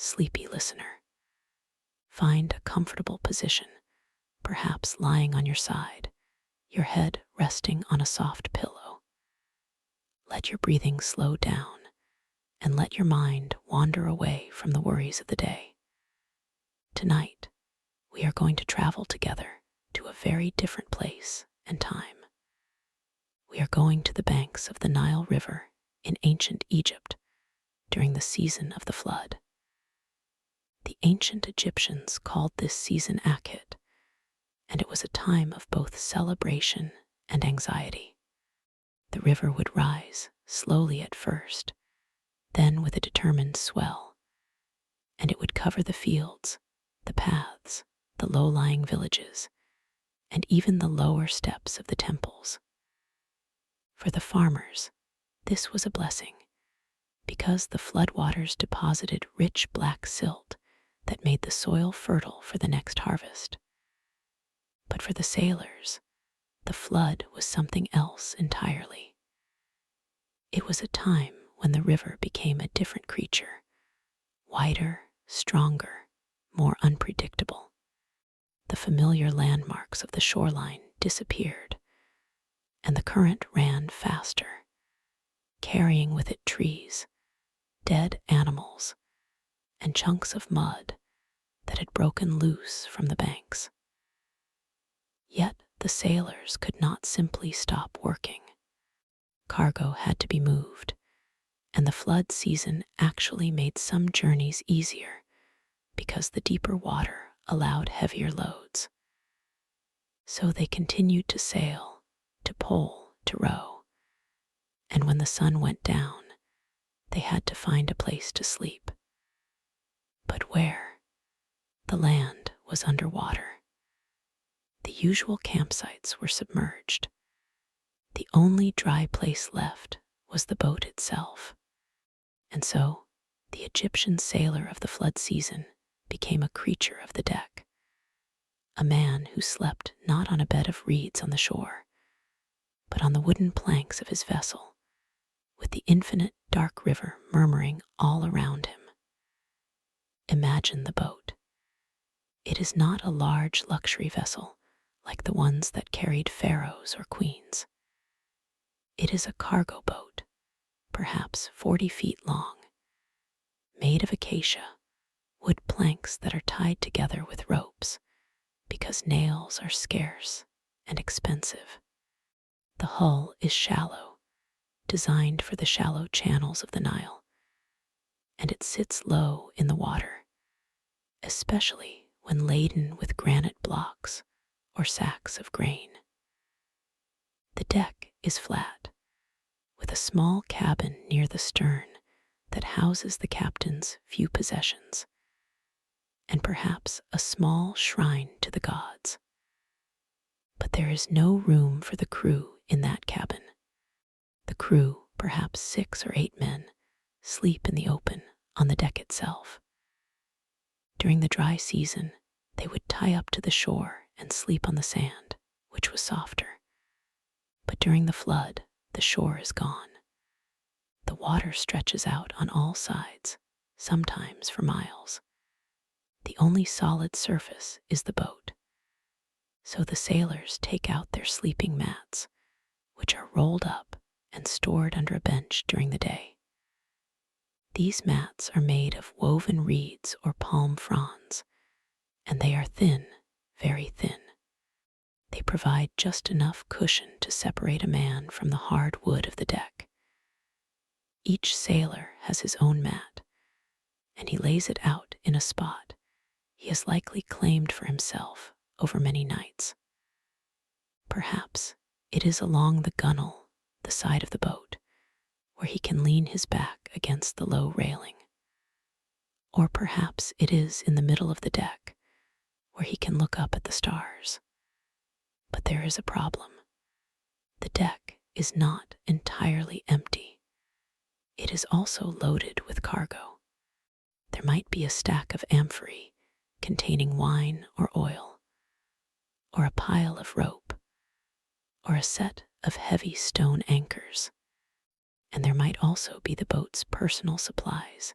sleepy listener. Find a comfortable position, perhaps lying on your side, your head resting on a soft pillow. Let your breathing slow down and let your mind wander away from the worries of the day. Tonight, we are going to travel together to a very different place and time. We are going to the banks of the Nile River in ancient Egypt during the season of the flood. The ancient Egyptians called this season Akhet, and it was a time of both celebration and anxiety. The river would rise slowly at first, then with a determined swell, and it would cover the fields, the paths, the low-lying villages, and even the lower steps of the temples. For the farmers, this was a blessing, because the floodwaters deposited rich black silt that made the soil fertile for the next harvest. But for the sailors, the flood was something else entirely. It was a time when the river became a different creature, wider, stronger, more unpredictable. The familiar landmarks of the shoreline disappeared, and the current ran faster, carrying with it trees, dead animals, and chunks of mud that had broken loose from the banks. Yet the sailors could not simply stop working. Cargo had to be moved, and the flood season actually made some journeys easier because the deeper water allowed heavier loads. So they continued to sail, to pole, to row, and when the sun went down, they had to find a place to sleep. But where? The land was underwater. The usual campsites were submerged. The only dry place left was the boat itself. And so, the Egyptian sailor of the flood season became a creature of the deck, a man who slept not on a bed of reeds on the shore, but on the wooden planks of his vessel, with the infinite dark river murmuring all around him. Imagine the boat. It is not a large luxury vessel like the ones that carried pharaohs or queens. It is a cargo boat, perhaps 40 feet long, made of acacia, wood planks that are tied together with ropes because nails are scarce and expensive. The hull is shallow, designed for the shallow channels of the Nile, and it sits low in the water, especially when laden with granite blocks or sacks of grain. The deck is flat, with a small cabin near the stern that houses the captain's few possessions, and perhaps a small shrine to the gods. But there is no room for the crew in that cabin. The crew, perhaps 6 or 8 men, sleep in the open on the deck itself. During the dry season, they would tie up to the shore and sleep on the sand, which was softer. But during the flood, the shore is gone. The water stretches out on all sides, sometimes for miles. The only solid surface is the boat. So the sailors take out their sleeping mats, which are rolled up and stored under a bench during the day. These mats are made of woven reeds or palm fronds, and they are thin, very thin. They provide just enough cushion to separate a man from the hard wood of the deck. Each sailor has his own mat, and he lays it out in a spot he has likely claimed for himself over many nights. Perhaps it is along the gunwale, the side of the boat, where he can lean his back against the low railing. Or perhaps it is in the middle of the deck, where he can look up at the stars. But there is a problem. The deck is not entirely empty. It is also loaded with cargo. There might be a stack of amphorae containing wine or oil, or a pile of rope, or a set of heavy stone anchors. And there might also be the boat's personal supplies,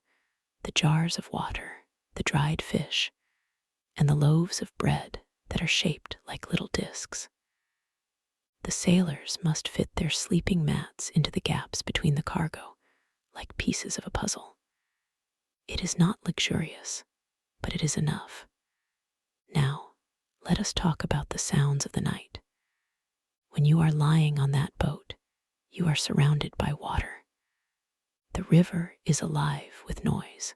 the jars of water, the dried fish, and the loaves of bread that are shaped like little discs. The sailors must fit their sleeping mats into the gaps between the cargo, like pieces of a puzzle. It is not luxurious, but it is enough. Now, let us talk about the sounds of the night. When you are lying on that boat, you are surrounded by water. The river is alive with noise.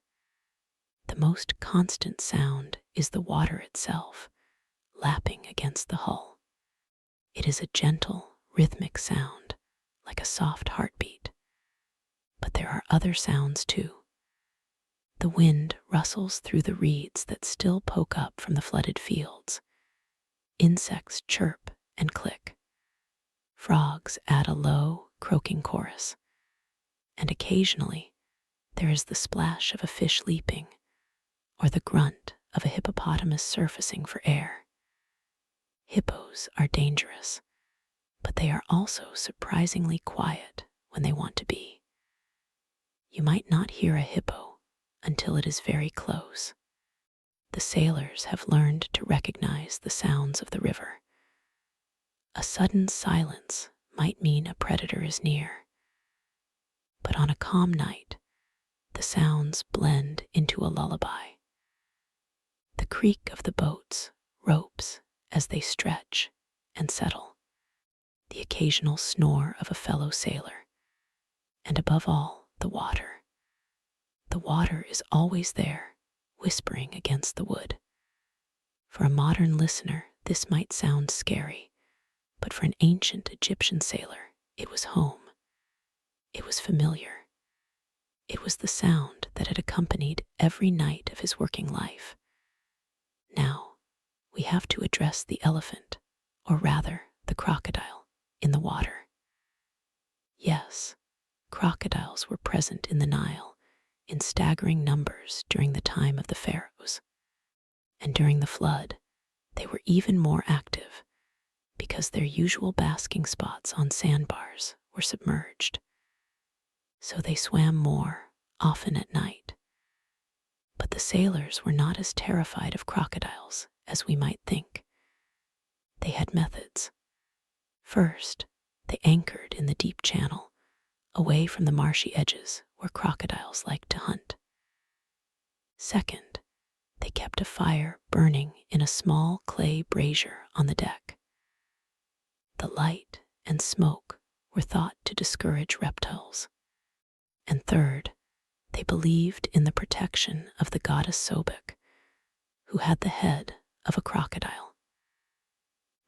The most constant sound is the water itself, lapping against the hull. It is a gentle, rhythmic sound, like a soft heartbeat. But there are other sounds too. The wind rustles through the reeds that still poke up from the flooded fields. Insects chirp and click. Frogs add a low, croaking chorus. And occasionally, there is the splash of a fish leaping, or the grunt of a hippopotamus surfacing for air. Hippos are dangerous, but they are also surprisingly quiet when they want to be. You might not hear a hippo until it is very close. The sailors have learned to recognize the sounds of the river. A sudden silence might mean a predator is near. But on a calm night, the sounds blend into a lullaby. The creak of the boat's ropes as they stretch and settle, the occasional snore of a fellow sailor, and above all, the water. The water is always there, whispering against the wood. For a modern listener, this might sound scary, but for an ancient Egyptian sailor, it was home. It was familiar. It was the sound that had accompanied every night of his working life. Now, we have to address the elephant, or rather, the crocodile, in the water. Yes, crocodiles were present in the Nile in staggering numbers during the time of the pharaohs. And during the flood, they were even more active because their usual basking spots on sandbars were submerged. So they swam more, often at night. But the sailors were not as terrified of crocodiles as we might think. They had methods. First, they anchored in the deep channel, away from the marshy edges where crocodiles like to hunt. Second, they kept a fire burning in a small clay brazier on the deck. The light and smoke were thought to discourage reptiles. And third, they believed in the protection of the goddess Sobek, who had the head of a crocodile.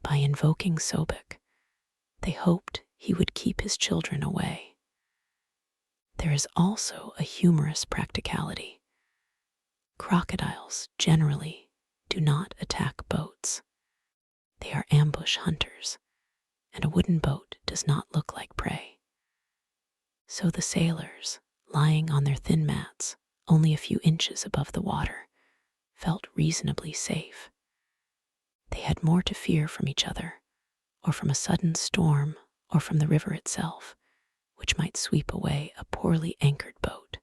By invoking Sobek, they hoped he would keep his children away. There is also a humorous practicality. Crocodiles generally do not attack boats. They are ambush hunters, and a wooden boat does not look like prey. So the sailors, lying on their thin mats, only a few inches above the water, felt reasonably safe. They had more to fear from each other, or from a sudden storm, or from the river itself, which might sweep away a poorly anchored boat.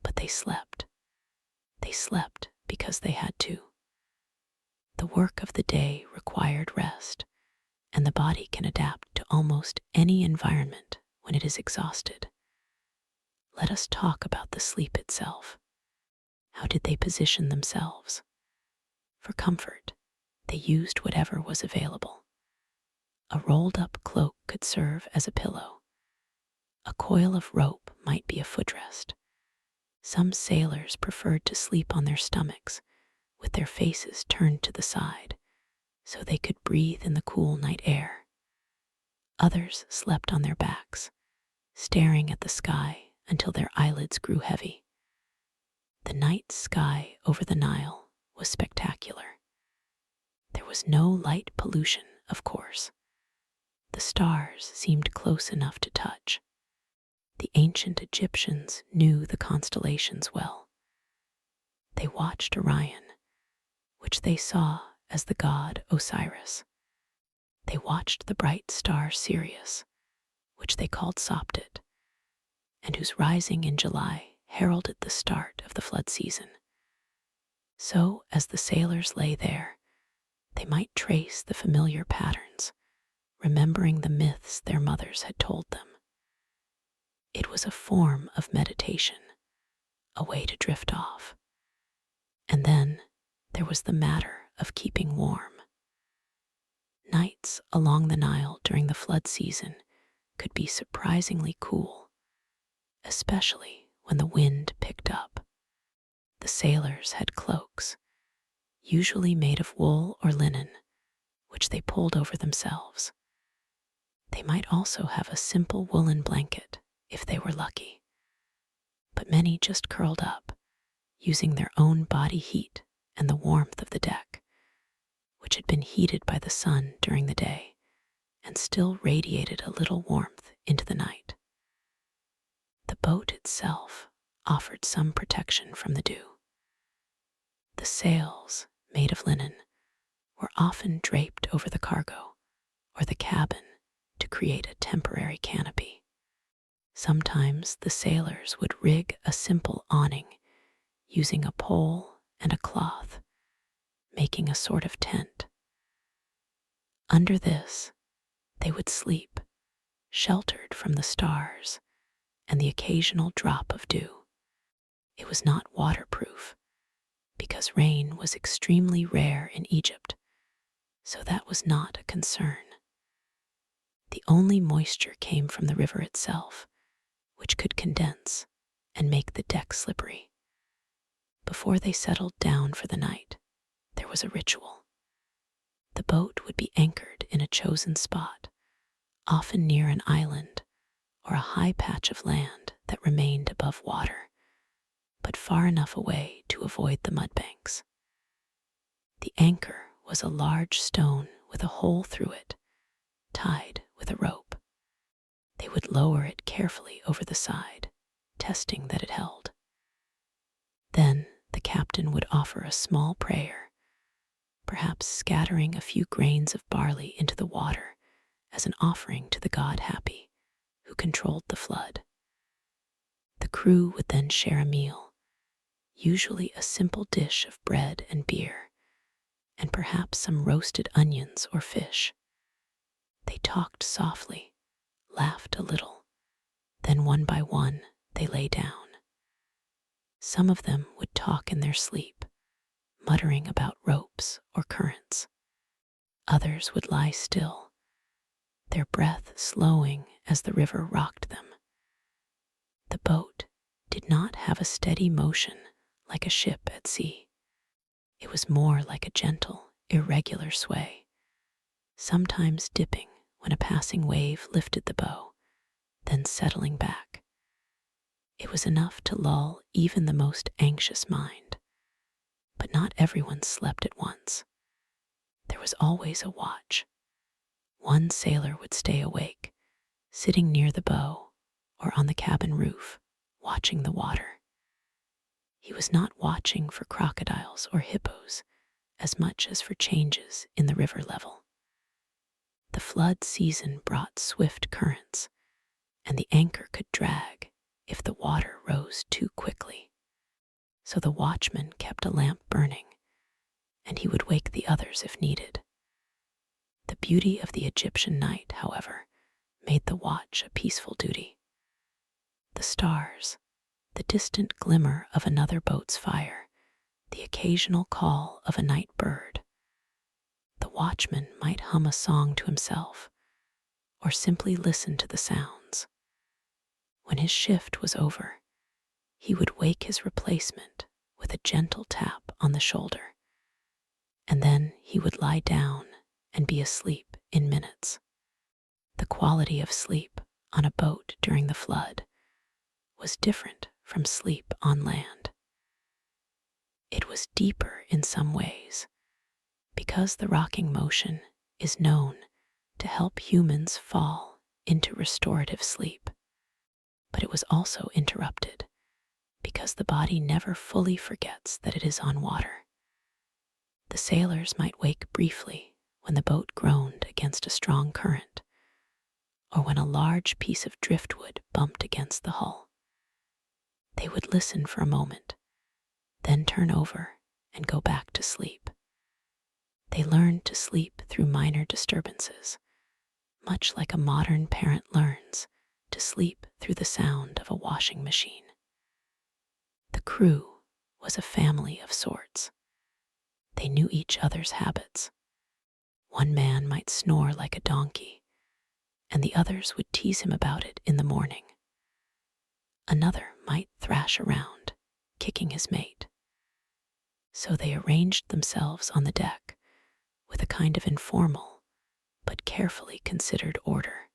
But they slept. They slept because they had to. The work of the day required rest, and the body can adapt to almost any environment when it is exhausted. Let us talk about the sleep itself. How did they position themselves? For comfort, they used whatever was available. A rolled-up cloak could serve as a pillow. A coil of rope might be a footrest. Some sailors preferred to sleep on their stomachs, with their faces turned to the side, so they could breathe in the cool night air. Others slept on their backs, staring at the sky until their eyelids grew heavy. The night sky over the Nile was spectacular. There was no light pollution, of course. The stars seemed close enough to touch. The ancient Egyptians knew the constellations well. They watched Orion, which they saw as the god Osiris. They watched the bright star Sirius, which they called Sopdet, and whose rising in July heralded the start of the flood season. So, as the sailors lay there, they might trace the familiar patterns, remembering the myths their mothers had told them. It was a form of meditation, a way to drift off. And then there was the matter of keeping warm. Nights along the Nile during the flood season could be surprisingly cool, especially when the wind picked up. The sailors had cloaks, usually made of wool or linen, which they pulled over themselves. They might also have a simple woolen blanket if they were lucky, but many just curled up, using their own body heat and the warmth of the deck, which had been heated by the sun during the day and still radiated a little warmth into the night. The boat itself offered some protection from the dew. The sails, made of linen, were often draped over the cargo or the cabin to create a temporary canopy. Sometimes the sailors would rig a simple awning using a pole and a cloth, making a sort of tent. Under this, they would sleep, sheltered from the stars and the occasional drop of dew. It was not waterproof because rain was extremely rare in Egypt, so that was not a concern. The only moisture came from the river itself, which could condense and make the deck slippery. Before they settled down for the night, there was a ritual. The boat would be anchored in a chosen spot, often near an island or a high patch of land that remained above water, but far enough away to avoid the mudbanks. The anchor was a large stone with a hole through it, tied with a rope. They would lower it carefully over the side, testing that it held. Then the captain would offer a small prayer, perhaps scattering a few grains of barley into the water as an offering to the god Happy, who controlled the flood. The crew would then share a meal, usually a simple dish of bread and beer, and perhaps some roasted onions or fish. They talked softly, laughed a little, then one by one they lay down. Some of them would talk in their sleep, muttering about ropes or currents. Others would lie still, their breath slowing as the river rocked them. The boat did not have a steady motion like a ship at sea. It was more like a gentle, irregular sway, sometimes dipping when a passing wave lifted the bow, then settling back. It was enough to lull even the most anxious mind. But not everyone slept at once. There was always a watch. One sailor would stay awake, sitting near the bow or on the cabin roof, watching the water. He was not watching for crocodiles or hippos as much as for changes in the river level. The flood season brought swift currents, and the anchor could drag if the water rose too quickly. So the watchman kept a lamp burning, and he would wake the others if needed. The beauty of the Egyptian night, however, made the watch a peaceful duty. The stars, the distant glimmer of another boat's fire, the occasional call of a night bird. The watchman might hum a song to himself, or simply listen to the sounds. When his shift was over, he would wake his replacement with a gentle tap on the shoulder, and then he would lie down and be asleep in minutes. The quality of sleep on a boat during the flood was different from sleep on land. It was deeper in some ways, because the rocking motion is known to help humans fall into restorative sleep. But it was also interrupted because the body never fully forgets that it is on water. The sailors might wake briefly when the boat groaned against a strong current, or when a large piece of driftwood bumped against the hull. They would listen for a moment, then turn over and go back to sleep. They learned to sleep through minor disturbances, much like a modern parent learns to sleep through the sound of a washing machine. The crew was a family of sorts. They knew each other's habits. One man might snore like a donkey, and the others would tease him about it in the morning. Another might thrash around, kicking his mate. So they arranged themselves on the deck with a kind of informal but carefully considered order.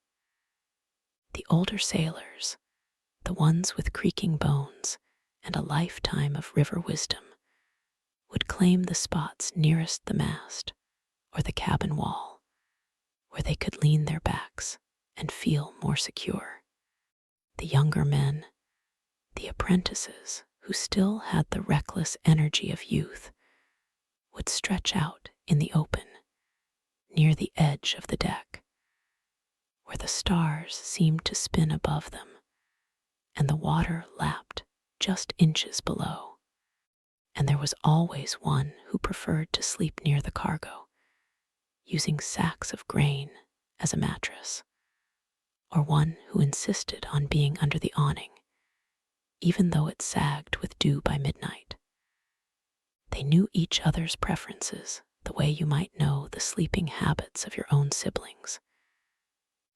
The older sailors, the ones with creaking bones and a lifetime of river wisdom, would claim the spots nearest the mast or the cabin wall, where they could lean their backs and feel more secure. The younger men, the apprentices who still had the reckless energy of youth, would stretch out in the open, near the edge of the deck, where the stars seemed to spin above them and the water lapped just inches below. And there was always one who preferred to sleep near the cargo, using sacks of grain as a mattress, or one who insisted on being under the awning, even though it sagged with dew by midnight. They knew each other's preferences the way you might know the sleeping habits of your own siblings.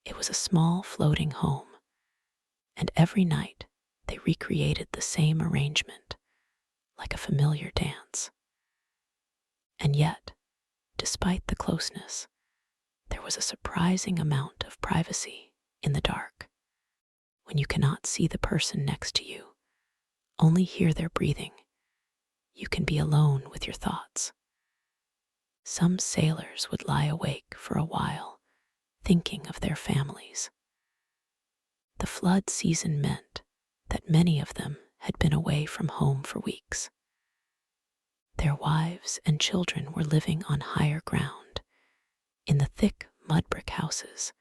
It was a small floating home, and every night they recreated the same arrangement, like a familiar dance. And yet, despite the closeness, there was a surprising amount of privacy in the dark. When you cannot see the person next to you, only hear their breathing, you can be alone with your thoughts. Some sailors would lie awake for a while, thinking of their families. The flood season meant that many of them had been away from home for weeks. Their wives and children were living on higher ground, in the thick mud brick houses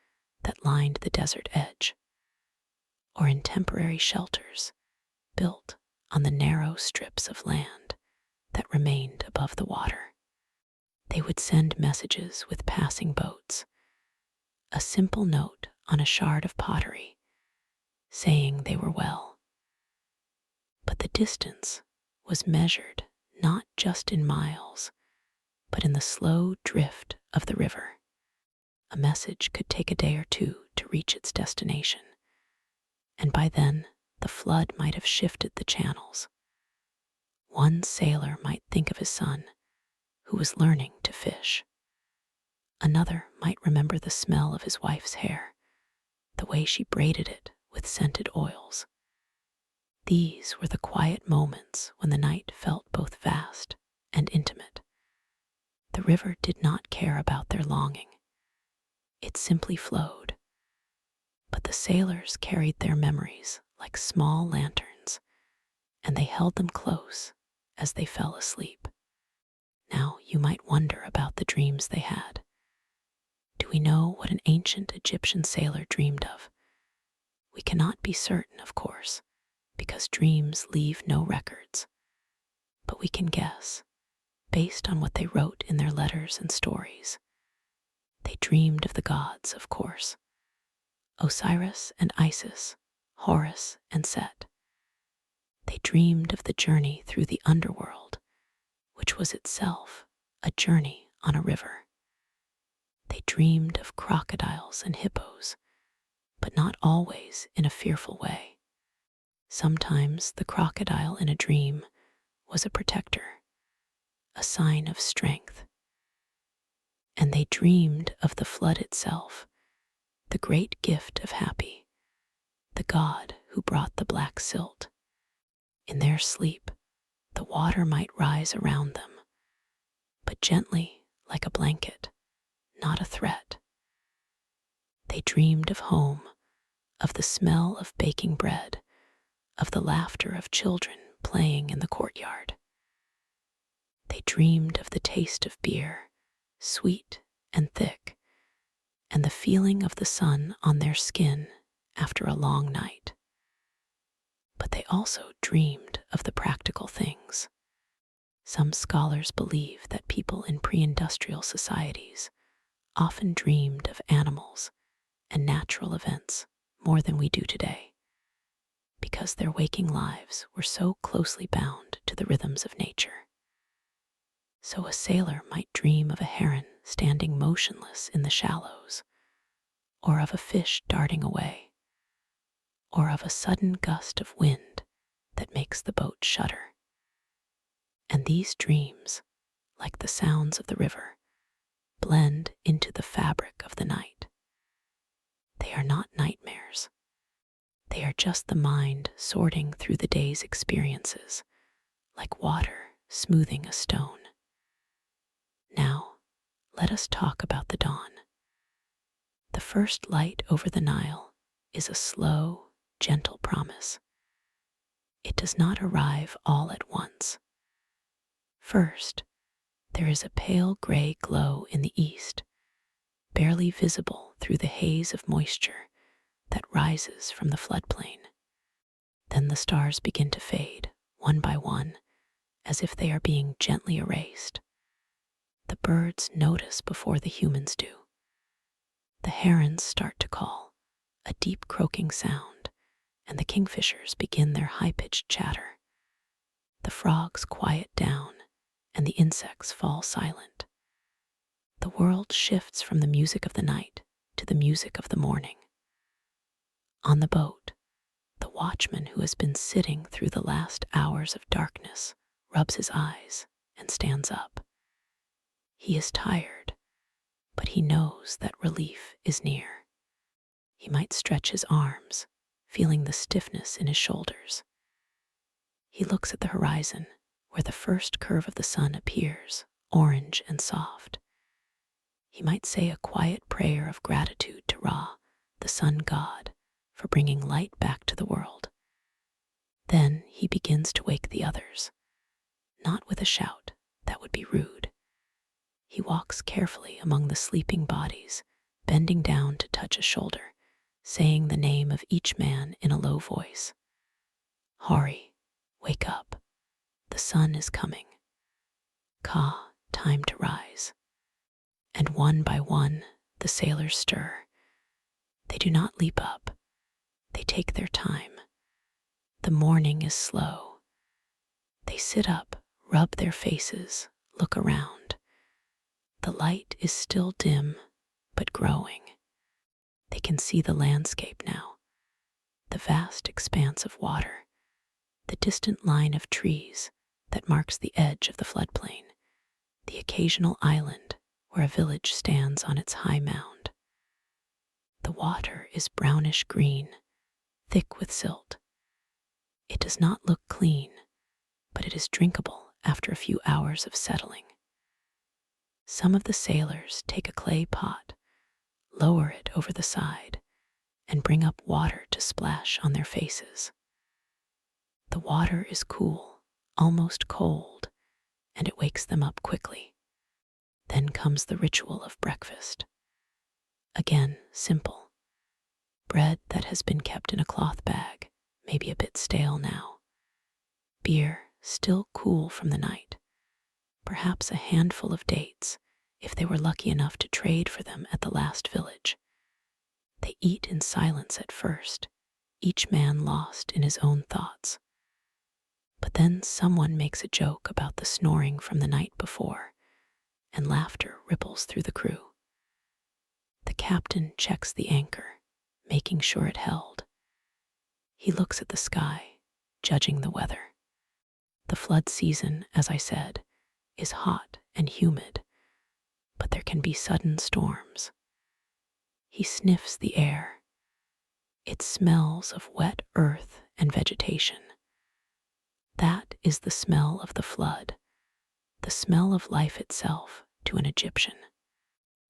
that lined the desert edge, or in temporary shelters built on the narrow strips of land that remained above the water. They would send messages with passing boats, a simple note on a shard of pottery, saying they were well. But the distance was measured not just in miles, but in the slow drift of the river. A message could take a day or two to reach its destination, and by then the flood might have shifted the channels. One sailor might think of his son, who was learning to fish. Another might remember the smell of his wife's hair, the way she braided it with scented oils. These were the quiet moments when the night felt both vast and intimate. The river did not care about their longing. It simply flowed. But the sailors carried their memories like small lanterns, and they held them close as they fell asleep. Now you might wonder about the dreams they had. Do we know what an ancient Egyptian sailor dreamed of? We cannot be certain, of course, because dreams leave no records. But we can guess, based on what they wrote in their letters and stories. They dreamed of the gods, of course. Osiris and Isis, Horus and Set. They dreamed of the journey through the underworld, which was itself a journey on a river. They dreamed of crocodiles and hippos, but not always in a fearful way. Sometimes the crocodile in a dream was a protector, a sign of strength. And they dreamed of the flood itself, the great gift of Hapi, the god who brought the black silt. In their sleep, the water might rise around them, but gently like a blanket, not a threat. They dreamed of home, of the smell of baking bread, of the laughter of children playing in the courtyard. They dreamed of the taste of beer, sweet and thick, and the feeling of the sun on their skin after a long night. but they also dreamed of the practical things. Some scholars believe that people in pre-industrial societies often dreamed of animals and natural events more than we do today, because their waking lives were so closely bound to the rhythms of nature. So a sailor might dream of a heron standing motionless in the shallows, or of a fish darting away, or of a sudden gust of wind that makes the boat shudder. And these dreams, like the sounds of the river, blend into the fabric of the night. They are not nightmares. They are just the mind sorting through the day's experiences, like water smoothing a stone. Now, let us talk about the dawn. The first light over the Nile is a slow, gentle promise. It does not arrive all at once. First, there is a pale gray glow in the east, barely visible through the haze of moisture that rises from the floodplain. Then the stars begin to fade, one by one, as if they are being gently erased. The birds notice before the humans do. The herons start to call, a deep croaking sound, and the kingfishers begin their high-pitched chatter. The frogs quiet down, and the insects fall silent. The world shifts from the music of the night to the music of the morning. On the boat, the watchman who has been sitting through the last hours of darkness rubs his eyes and stands up. He is tired, but he knows that relief is near. He might stretch his arms, feeling the stiffness in his shoulders. He looks at the horizon, where the first curve of the sun appears, orange and soft. He might say a quiet prayer of gratitude to Ra, the sun god, for bringing light back to the world. Then he begins to wake the others, not with a shout, that would be rude. He walks carefully among the sleeping bodies, bending down to touch a shoulder, saying the name of each man in a low voice. Hari, wake up. The sun is coming. Ka, time to rise. And one by one, the sailors stir. They do not leap up. They take their time. The morning is slow. They sit up, rub their faces, look around. The light is still dim, but growing. They can see the landscape now, the vast expanse of water, the distant line of trees that marks the edge of the floodplain, the occasional island where a village stands on its high mound. The water is brownish green, thick with silt. It does not look clean, but it is drinkable after a few hours of settling. Some of the sailors take a clay pot, lower it over the side, and bring up water to splash on their faces. The water is cool, almost cold, and it wakes them up quickly. Then comes the ritual of breakfast. Again, simple. Bread that has been kept in a cloth bag, maybe a bit stale now. Beer, still cool from the night. Perhaps a handful of dates, if they were lucky enough to trade for them at the last village. They eat in silence at first, each man lost in his own thoughts. But then someone makes a joke about the snoring from the night before, and laughter ripples through the crew. The captain checks the anchor, making sure it held. He looks at the sky, judging the weather. The flood season, as I said, is hot and humid, but there can be sudden storms. He sniffs the air. It smells of wet earth and vegetation. That is the smell of the flood, the smell of life itself to an Egyptian.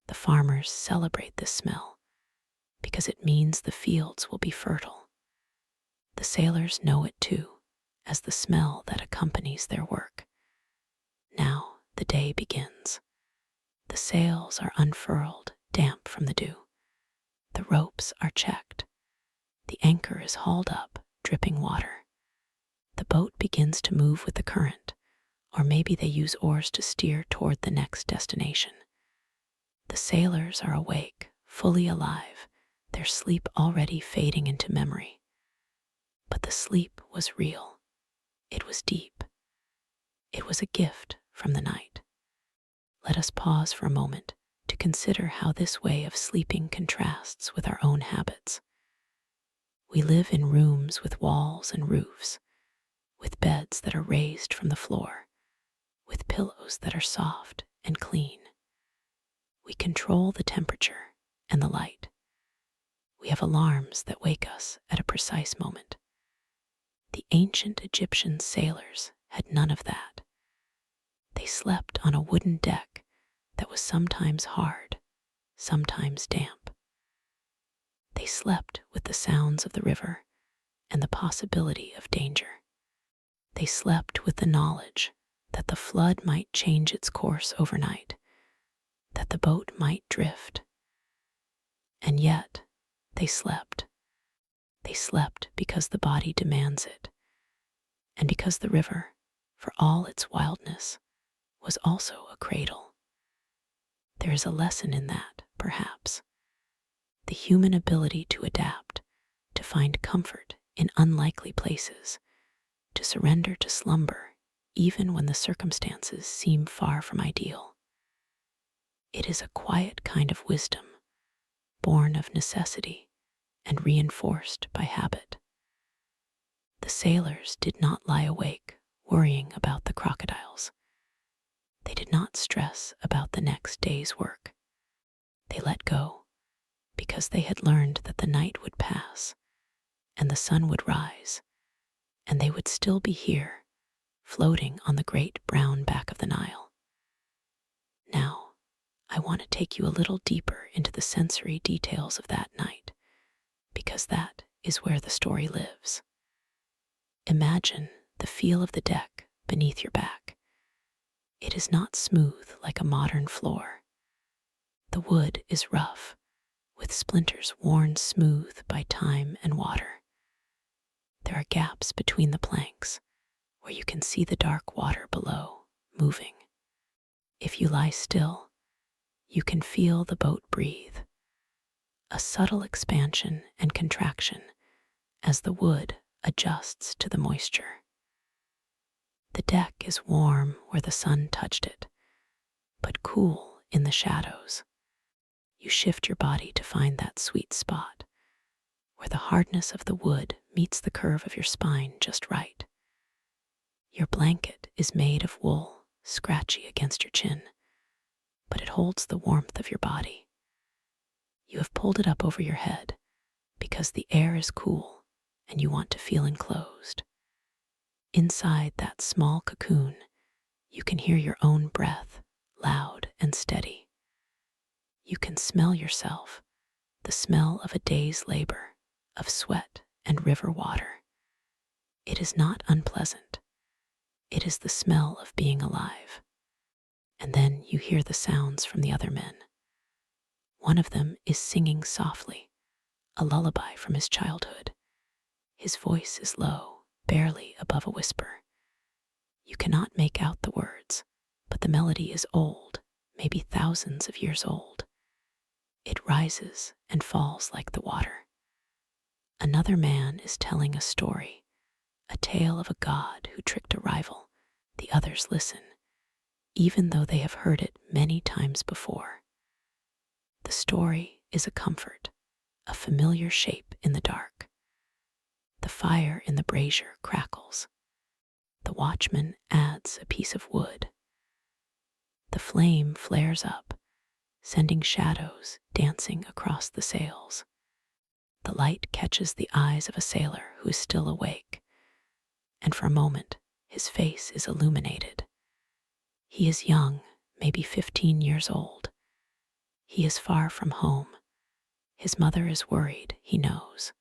The farmers celebrate this smell because it means the fields will be fertile. The sailors know it too, as the smell that accompanies their work. Now the day begins. The sails are unfurled, damp from the dew. The ropes are checked. The anchor is hauled up, dripping water. The boat begins to move with the current, or maybe they use oars to steer toward the next destination. The sailors are awake, fully alive, their sleep already fading into memory. But the sleep was real. It was deep. It was a gift from the night. Let us pause for a moment to consider how this way of sleeping contrasts with our own habits. We live in rooms with walls and roofs, with beds that are raised from the floor, with pillows that are soft and clean. We control the temperature and the light. We have alarms that wake us at a precise moment. The ancient Egyptian sailors had none of that. They slept on a wooden deck that was sometimes hard, sometimes damp. They slept with the sounds of the river and the possibility of danger. They slept with the knowledge that the flood might change its course overnight, that the boat might drift. And yet, they slept. They slept because the body demands it, and because the river, for all its wildness, was also a cradle. There is a lesson in that, perhaps. The human ability to adapt, to find comfort in unlikely places, to surrender to slumber even when the circumstances seem far from ideal. It is a quiet kind of wisdom, born of necessity and reinforced by habit. The sailors did not lie awake worrying about the crocodiles. They did not stress about the next day's work. They let go because they had learned that the night would pass and the sun would rise, and they would still be here, floating on the great brown back of the Nile. Now, I want to take you a little deeper into the sensory details of that night, because that is where the story lives. Imagine the feel of the deck beneath your back. It is not smooth like a modern floor. The wood is rough, with splinters worn smooth by time and water. There are gaps between the planks where you can see the dark water below moving. If you lie still, you can feel the boat breathe, a subtle expansion and contraction as the wood adjusts to the moisture. The deck is warm where the sun touched it, but cool in the shadows. You shift your body to find that sweet spot where the hardness of the wood meets the curve of your spine just right. Your blanket is made of wool, scratchy against your chin, but it holds the warmth of your body. You have pulled it up over your head because the air is cool and you want to feel enclosed. Inside that small cocoon, you can hear your own breath, loud and steady. You can smell yourself, the smell of a day's labor, of sweat and river water. It is not unpleasant. It is the smell of being alive. And then you hear the sounds from the other men. One of them is singing softly, a lullaby from his childhood. His voice is low, barely above a whisper. You cannot make out the words, but the melody is old, maybe thousands of years old. It rises and falls like the water. Another man is telling a story, a tale of a god who tricked a rival. The others listen, even though they have heard it many times before. The story is a comfort, a familiar shape in the dark. The fire in the brazier crackles. The watchman adds a piece of wood. The flame flares up, sending shadows dancing across the sails. The light catches the eyes of a sailor who is still awake, and for a moment his face is illuminated. He is young, maybe 15 years old. He is far from home. His mother is worried, he knows.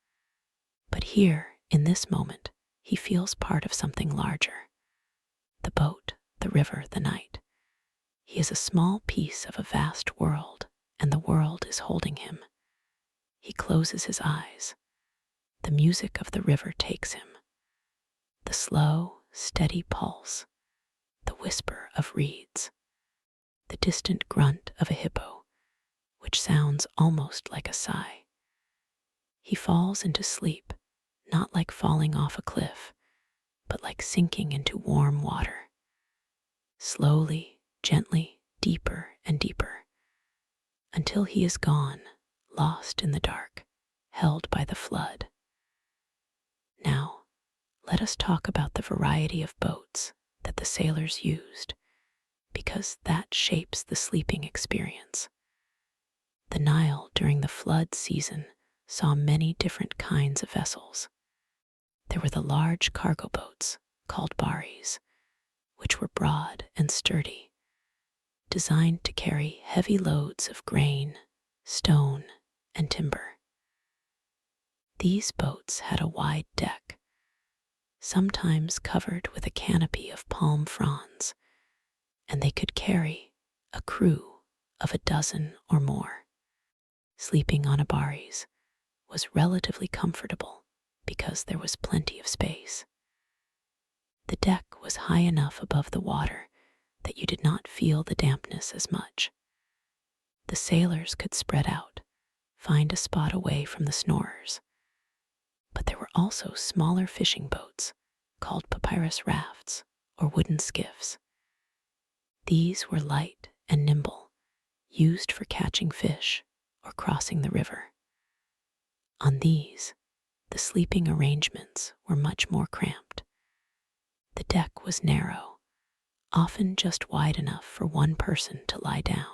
But here, in this moment, he feels part of something larger. The boat, the river, the night. He is a small piece of a vast world, and the world is holding him. He closes his eyes. The music of the river takes him. The slow, steady pulse, the whisper of reeds, the distant grunt of a hippo, which sounds almost like a sigh. He falls into sleep, not like falling off a cliff, but like sinking into warm water. Slowly, gently, deeper and deeper, until he is gone, lost in the dark, held by the flood. Now, let us talk about the variety of boats that the sailors used, because that shapes the sleeping experience. The Nile during the flood season saw many different kinds of vessels. There were the large cargo boats, called baris, which were broad and sturdy, designed to carry heavy loads of grain, stone, and timber. These boats had a wide deck, sometimes covered with a canopy of palm fronds, and they could carry a crew of a dozen or more. Sleeping on a baris was relatively comfortable because there was plenty of space. The deck was high enough above the water that you did not feel the dampness as much. The sailors could spread out, find a spot away from the snorers. But there were also smaller fishing boats called papyrus rafts or wooden skiffs. These were light and nimble, used for catching fish or crossing the river. On these, the sleeping arrangements were much more cramped. The deck was narrow, often just wide enough for one person to lie down.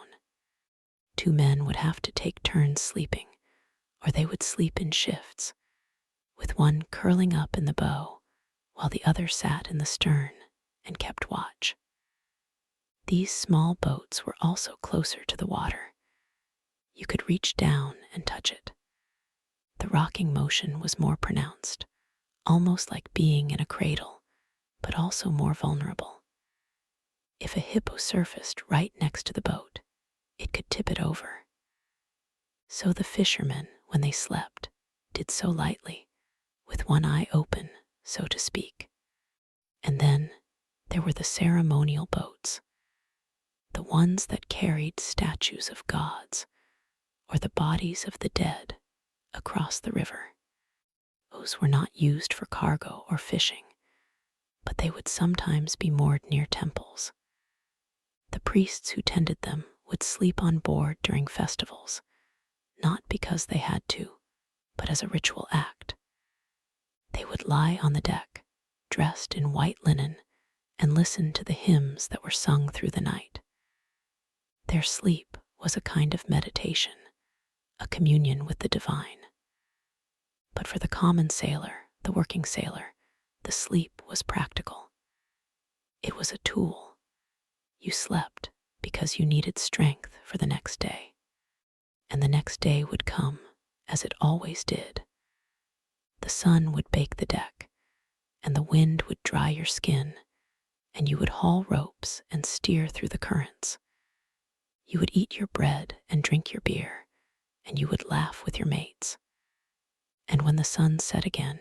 Two men would have to take turns sleeping, or they would sleep in shifts, with one curling up in the bow while the other sat in the stern and kept watch. These small boats were also closer to the water. You could reach down and touch it. The rocking motion was more pronounced, almost like being in a cradle, but also more vulnerable. If a hippo surfaced right next to the boat, it could tip it over. So the fishermen, when they slept, did so lightly, with one eye open, so to speak. And then there were the ceremonial boats, the ones that carried statues of gods or the bodies of the dead across the river. Those were not used for cargo or fishing, but they would sometimes be moored near temples. The priests who tended them would sleep on board during festivals, not because they had to, but as a ritual act. They would lie on the deck, dressed in white linen, and listen to the hymns that were sung through the night. Their sleep was a kind of meditation, a communion with the divine. But for the common sailor, the working sailor, the sleep was practical. It was a tool. You slept because you needed strength for the next day. And the next day would come, as it always did. The sun would bake the deck, and the wind would dry your skin, and you would haul ropes and steer through the currents. You would eat your bread and drink your beer, and you would laugh with your mates. And when the sun set again,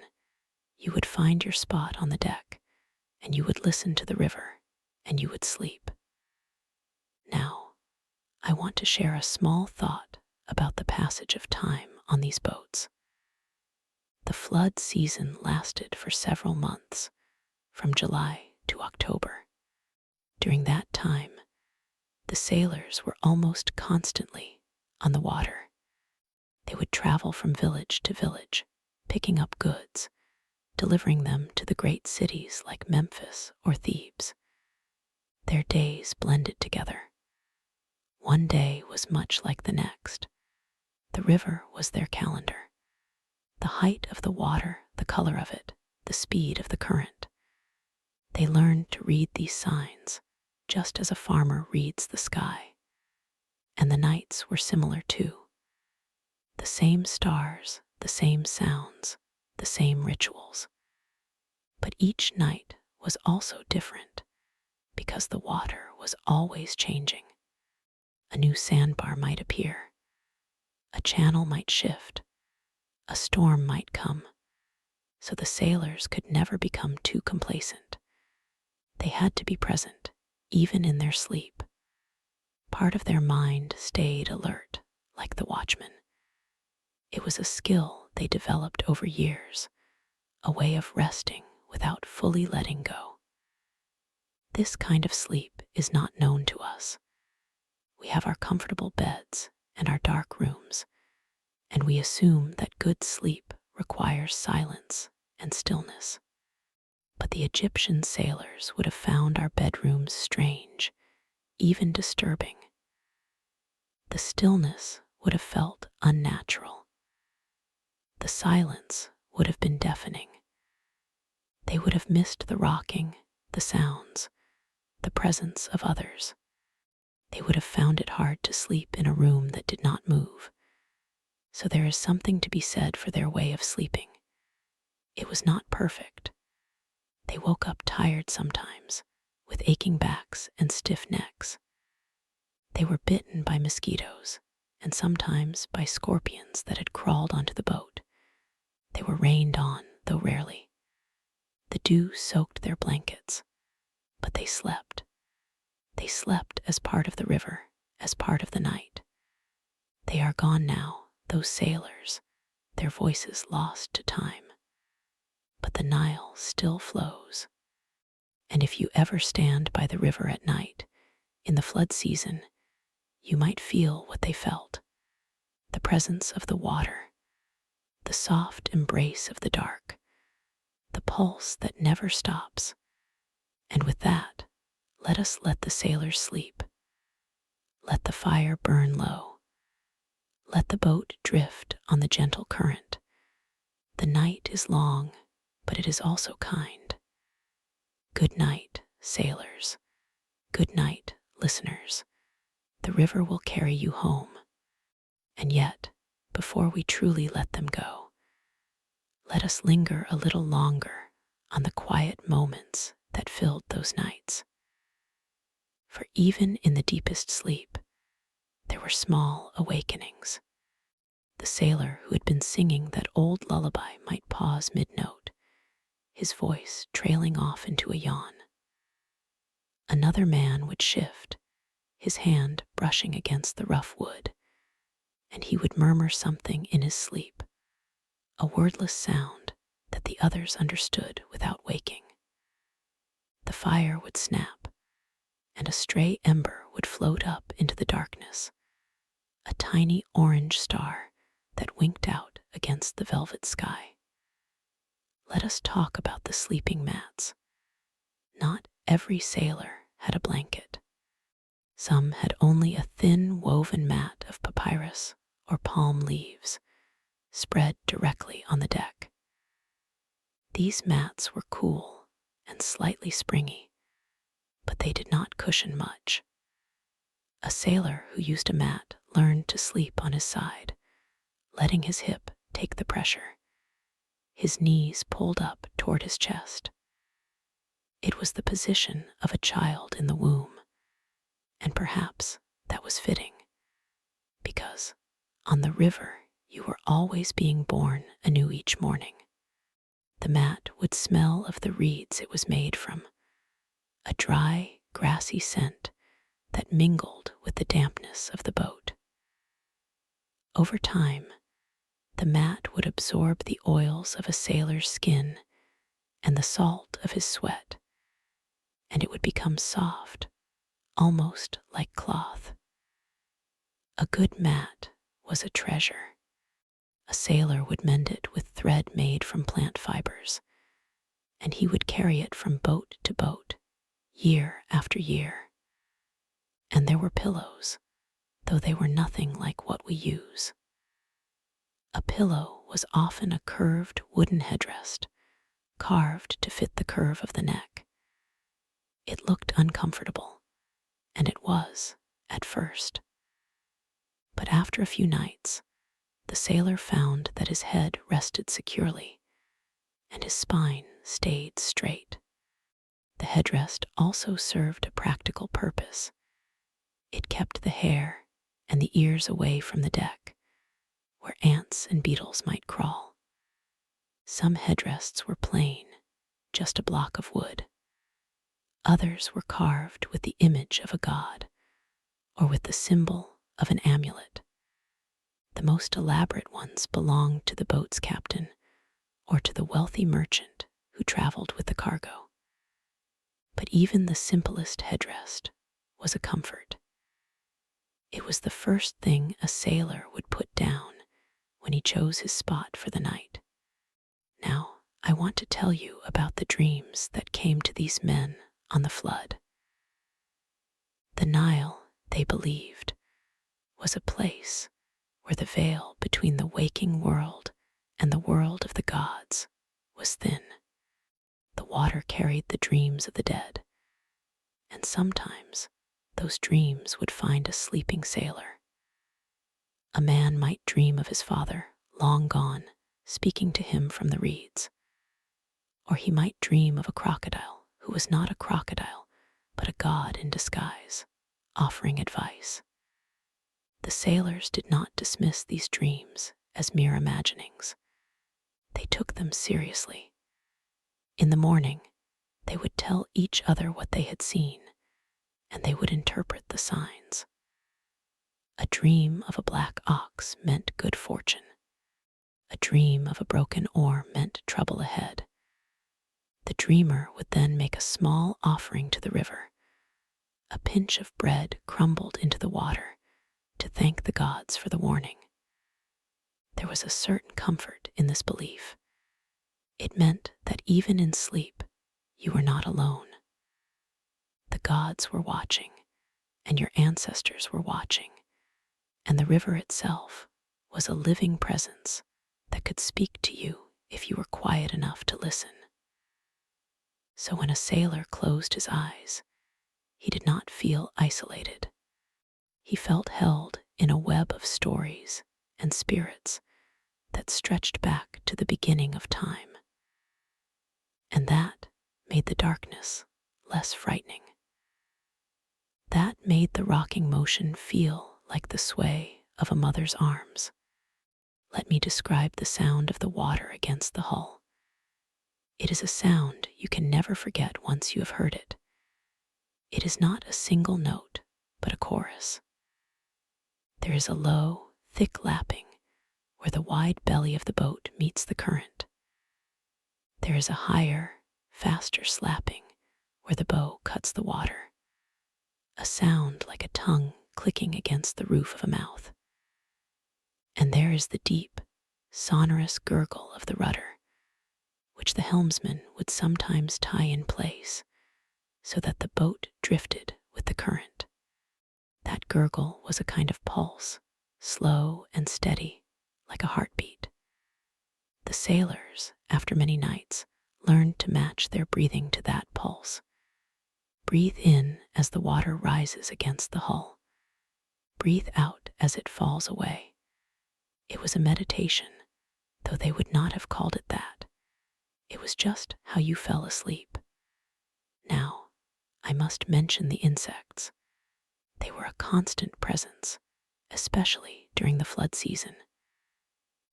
you would find your spot on the deck, and you would listen to the river, and you would sleep. Now, I want to share a small thought about the passage of time on these boats. The flood season lasted for several months, from July to October. During that time, the sailors were almost constantly on the water. They would travel from village to village, picking up goods, delivering them to the great cities like Memphis or Thebes. Their days blended together. One day was much like the next. The river was their calendar. The height of the water, the color of it, the speed of the current. They learned to read these signs, just as a farmer reads the sky. And the nights were similar too. The same stars, the same sounds, the same rituals. But each night was also different, because the water was always changing. A new sandbar might appear. A channel might shift. A storm might come. so the sailors could never become too complacent. They had to be present, even in their sleep. Part of their mind stayed alert, like the watchman. It was a skill they developed over years, a way of resting without fully letting go. This kind of sleep is not known to us. We have our comfortable beds and our dark rooms, and we assume that good sleep requires silence and stillness. But the Egyptian sailors would have found our bedrooms strange, even disturbing. The stillness would have felt unnatural. The silence would have been deafening. They would have missed the rocking, the sounds, the presence of others. They would have found it hard to sleep in a room that did not move. So there is something to be said for their way of sleeping. It was not perfect. They woke up tired sometimes, with aching backs and stiff necks. They were bitten by mosquitoes, and sometimes by scorpions that had crawled onto the boat. They were rained on, though rarely. The dew soaked their blankets, but they slept. They slept as part of the river, as part of the night. They are gone now, those sailors, their voices lost to time. But the Nile still flows. And if you ever stand by the river at night, in the flood season, you might feel what they felt. The presence of the water, the soft embrace of the dark, the pulse that never stops. And with that, let us let the sailors sleep. Let the fire burn low. Let the boat drift on the gentle current. The night is long, but it is also kind. Good night, sailors. Good night, listeners. The river will carry you home. And yet, before we truly let them go, let us linger a little longer on the quiet moments that filled those nights. For even in the deepest sleep, there were small awakenings. The sailor who had been singing that old lullaby might pause mid-note, his voice trailing off into a yawn. Another man would shift, his hand brushing against the rough wood, and he would murmur something in his sleep, a wordless sound that the others understood without waking. The fire would snap, and a stray ember would float up into the darkness, a tiny orange star that winked out against the velvet sky. Let us talk about the sleeping mats. Not every sailor had a blanket. Some had only a thin woven mat of papyrus or palm leaves, spread directly on the deck. These mats were cool and slightly springy, but they did not cushion much. A sailor who used a mat learned to sleep on his side, letting his hip take the pressure, his knees pulled up toward his chest. It was the position of a child in the womb, and perhaps that was fitting, because on the river you were always being born anew each morning. The mat would smell of the reeds it was made from, a dry, grassy scent that mingled with the dampness of the boat. Over time, the mat would absorb the oils of a sailor's skin and the salt of his sweat, and it would become soft, almost like cloth. A good mat was a treasure. A sailor would mend it with thread made from plant fibers, and he would carry it from boat to boat, year after year. And there were pillows, though they were nothing like what we use. A pillow was often a curved wooden headrest, carved to fit the curve of the neck. It looked uncomfortable, and it was, at first. But after a few nights, the sailor found that his head rested securely, and his spine stayed straight. The headrest also served a practical purpose. It kept the hair and the ears away from the deck, where ants and beetles might crawl. Some headrests were plain, just a block of wood. Others were carved with the image of a god or with the symbol of an amulet. The most elaborate ones belonged to the boat's captain or to the wealthy merchant who traveled with the cargo. But even the simplest headrest was a comfort. It was the first thing a sailor would put down when he chose his spot for the night. Now, I want to tell you about the dreams that came to these men on the flood. The Nile, they believed, was a place where the veil between the waking world and the world of the gods was thin. The water carried the dreams of the dead, and sometimes those dreams would find a sleeping sailor. A man might dream of his father, long gone, speaking to him from the reeds. Or he might dream of a crocodile who was not a crocodile, but a god in disguise, offering advice. The sailors did not dismiss these dreams as mere imaginings. They took them seriously. In the morning, they would tell each other what they had seen, and they would interpret the signs. A dream of a black ox meant good fortune. A dream of a broken oar meant trouble ahead. The dreamer would then make a small offering to the river. A pinch of bread crumbled into the water to thank the gods for the warning. There was a certain comfort in this belief. It meant that even in sleep, you were not alone. The gods were watching, and your ancestors were watching, and the river itself was a living presence that could speak to you if you were quiet enough to listen. So when a sailor closed his eyes, he did not feel isolated. He felt held in a web of stories and spirits that stretched back to the beginning of time. And that made the darkness less frightening. That made the rocking motion feel like the sway of a mother's arms. Let me describe the sound of the water against the hull. It is a sound you can never forget once you have heard it. It is not a single note, but a chorus. There is a low, thick lapping where the wide belly of the boat meets the current. There is a higher, faster slapping where the bow cuts the water. A sound like a tongue clicking against the roof of a mouth. And there is the deep, sonorous gurgle of the rudder, which the helmsman would sometimes tie in place so that the boat drifted with the current. That gurgle was a kind of pulse, slow and steady, like a heartbeat. The sailors, after many nights, learned to match their breathing to that pulse. Breathe in as the water rises against the hull. Breathe out as it falls away. It was a meditation, though they would not have called it that. It was just how you fell asleep. Now, I must mention the insects. They were a constant presence, especially during the flood season.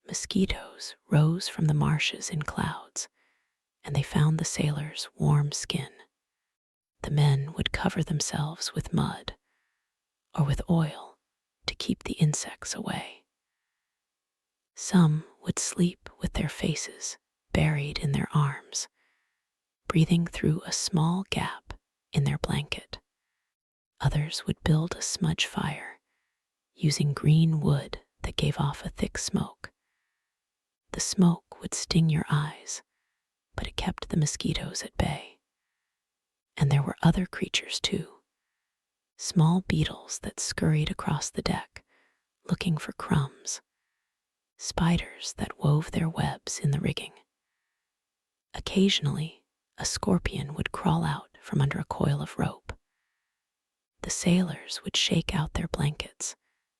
Mosquitoes rose from the marshes in clouds, and they found the sailors' warm skin. The men would cover themselves with mud or with oil to keep the insects away. Some would sleep with their faces buried in their arms, breathing through a small gap in their blanket. Others would build a smudge fire using green wood that gave off a thick smoke. The smoke would sting your eyes, but it kept the mosquitoes at bay. And there were other creatures too, small beetles that scurried across the deck, looking for crumbs, spiders that wove their webs in the rigging. Occasionally, a scorpion would crawl out from under a coil of rope. The sailors would shake out their blankets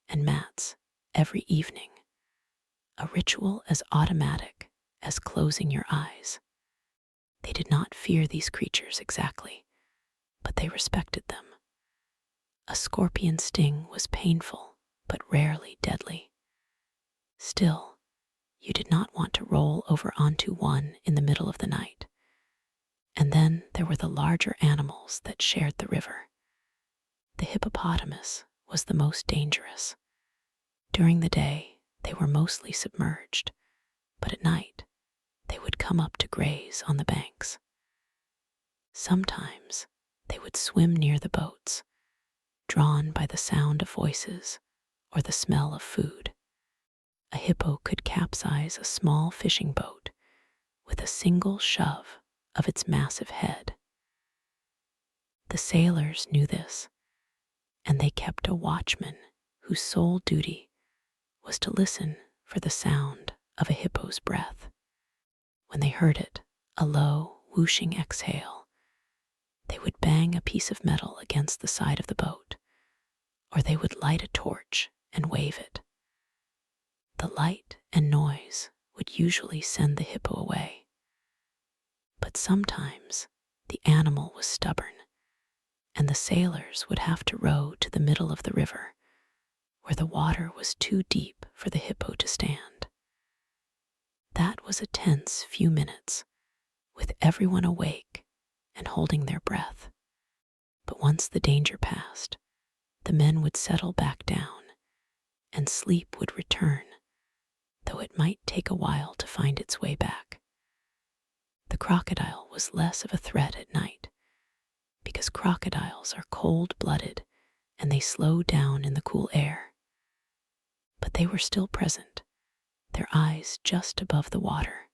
and mats every evening, a ritual as automatic as closing your eyes. They did not fear these creatures exactly, but they respected them. A scorpion sting was painful, but rarely deadly. Still, You did not want to roll over onto one in the middle of the night. And then there were the larger animals that shared the river. The hippopotamus was the most dangerous. During the day, they were mostly submerged, but at night, they would come up to graze on the banks. Sometimes they would swim near the boats, drawn by the sound of voices or the smell of food. A hippo could capsize a small fishing boat with a single shove of its massive head. The sailors knew this, and they kept a watchman whose sole duty was to listen for the sound of a hippo's breath. When they heard it, a low, whooshing exhale, they would bang a piece of metal against the side of the boat, or they would light a torch and wave it. The light and noise would usually send the hippo away. But sometimes the animal was stubborn, and the sailors would have to row to the middle of the river, where the water was too deep for the hippo to stand. That was a tense few minutes, with everyone awake and holding their breath. But once the danger passed, the men would settle back down, and sleep would return, though it might take a while to find its way back. The crocodile was less of a threat at night, because crocodiles are cold-blooded and they slow down in the cool air. But they were still present, their eyes just above the water,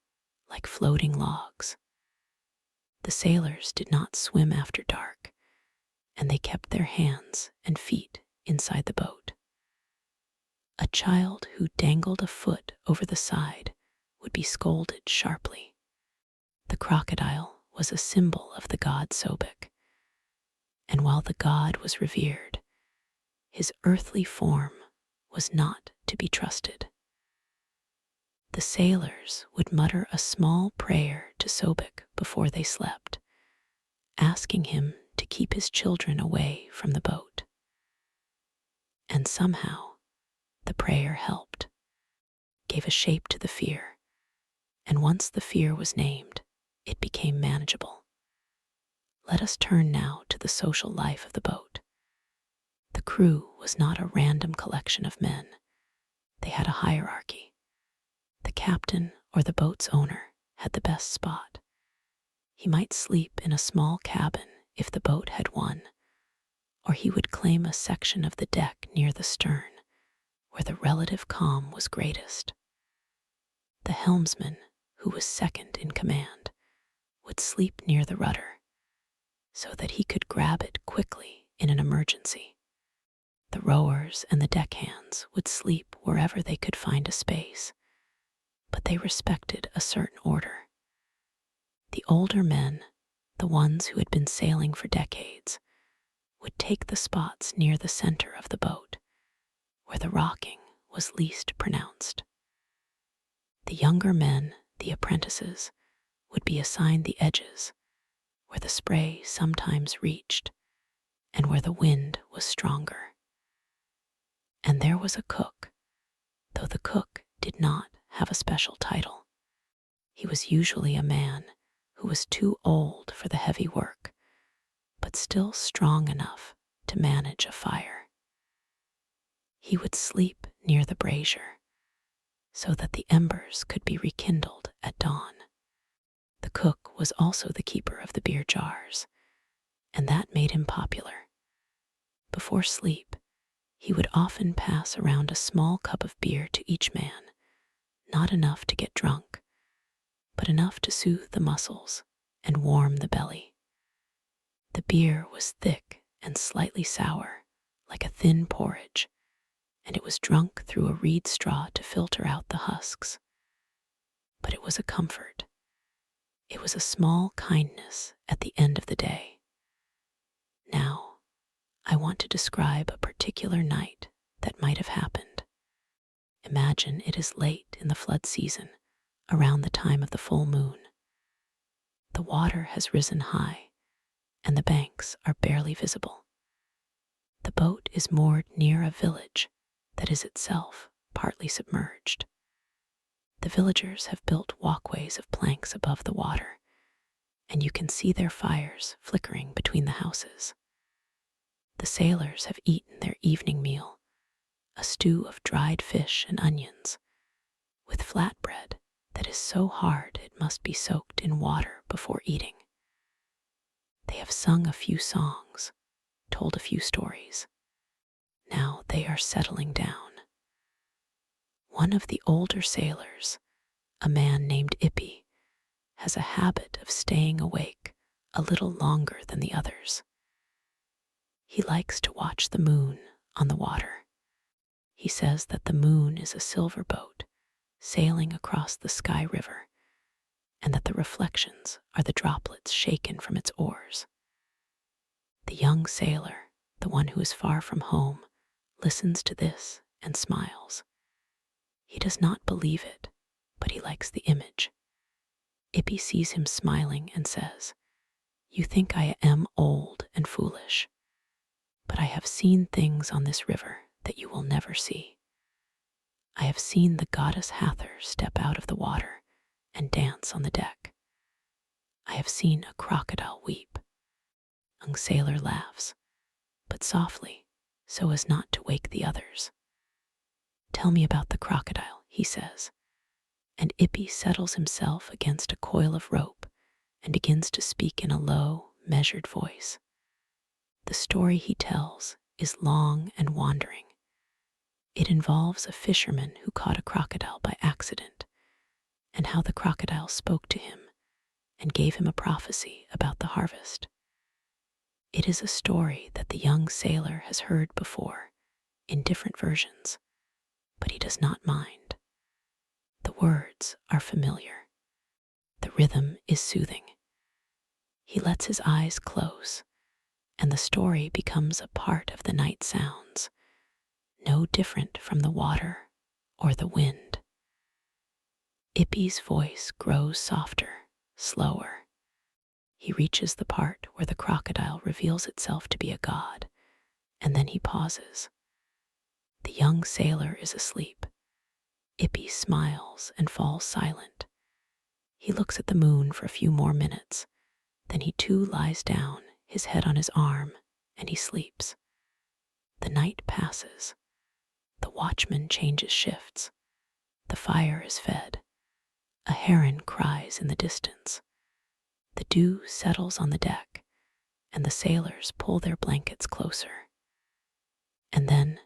like floating logs. The sailors did not swim after dark, and they kept their hands and feet inside the boat. A child who dangled a foot over the side would be scolded sharply. The crocodile was a symbol of the god Sobek, and while the god was revered, his earthly form was not to be trusted. The sailors would mutter a small prayer to Sobek before they slept, asking him to keep his children away from the boat. And somehow, the prayer helped, gave a shape to the fear, and once the fear was named, it became manageable. Let us turn now to the social life of the boat. The crew was not a random collection of men. They had a hierarchy. The captain or the boat's owner had the best spot. He might sleep in a small cabin if the boat had one, or he would claim a section of the deck near the stern, where the relative calm was greatest. The helmsman, who was second in command, would sleep near the rudder, so that he could grab it quickly in an emergency. The rowers and the deckhands would sleep wherever they could find a space, but they respected a certain order. The older men, the ones who had been sailing for decades, would take the spots near the center of the boat, where the rocking was least pronounced. The younger men, the apprentices, would be assigned the edges, where the spray sometimes reached, and where the wind was stronger. And there was a cook, though the cook did not have a special title. He was usually a man who was too old for the heavy work, but still strong enough to manage a fire. He would sleep near the brazier, so that the embers could be rekindled at dawn. The cook was also the keeper of the beer jars, and that made him popular. Before sleep, he would often pass around a small cup of beer to each man, not enough to get drunk, but enough to soothe the muscles and warm the belly. The beer was thick and slightly sour, like a thin porridge, and it was drunk through a reed straw to filter out the husks. But it was a comfort. It was a small kindness at the end of the day. Now, I want to describe a particular night that might have happened. Imagine it is late in the flood season, around the time of the full moon. The water has risen high, and the banks are barely visible. The boat is moored near a village that is itself partly submerged. The villagers have built walkways of planks above the water, and you can see their fires flickering between the houses. The sailors have eaten their evening meal, a stew of dried fish and onions, with flatbread that is so hard it must be soaked in water before eating. They have sung a few songs, told a few stories. Now they are settling down. One of the older sailors, a man named Ippy, has a habit of staying awake a little longer than the others. He likes to watch the moon on the water. He says that the moon is a silver boat sailing across the sky river, and that the reflections are the droplets shaken from its oars. The young sailor, the one who is far from home, listens to this and smiles. He does not believe it, but he likes the image. Ippy sees him smiling and says, "You think I am old and foolish, but I have seen things on this river that you will never see. I have seen the goddess Hathor step out of the water and dance on the deck. I have seen a crocodile weep." Young sailor laughs, but softly, so as not to wake the others. "Tell me about the crocodile," he says, and Ippy settles himself against a coil of rope and begins to speak in a low, measured voice. The story he tells is long and wandering. It involves a fisherman who caught a crocodile by accident, and how the crocodile spoke to him and gave him a prophecy about the harvest. It is a story that the young sailor has heard before in different versions, but he does not mind. The words are familiar. The rhythm is soothing. He lets his eyes close, and the story becomes a part of the night sounds, no different from the water or the wind. Ippy's voice grows softer, slower. He reaches the part where the crocodile reveals itself to be a god, and then he pauses. The young sailor is asleep. Ippy smiles and falls silent. He looks at the moon for a few more minutes, then he too lies down, his head on his arm, and he sleeps. The night passes. The watchman changes shifts. The fire is fed. A heron cries in the distance. The dew settles on the deck, and the sailors pull their blankets closer. And then,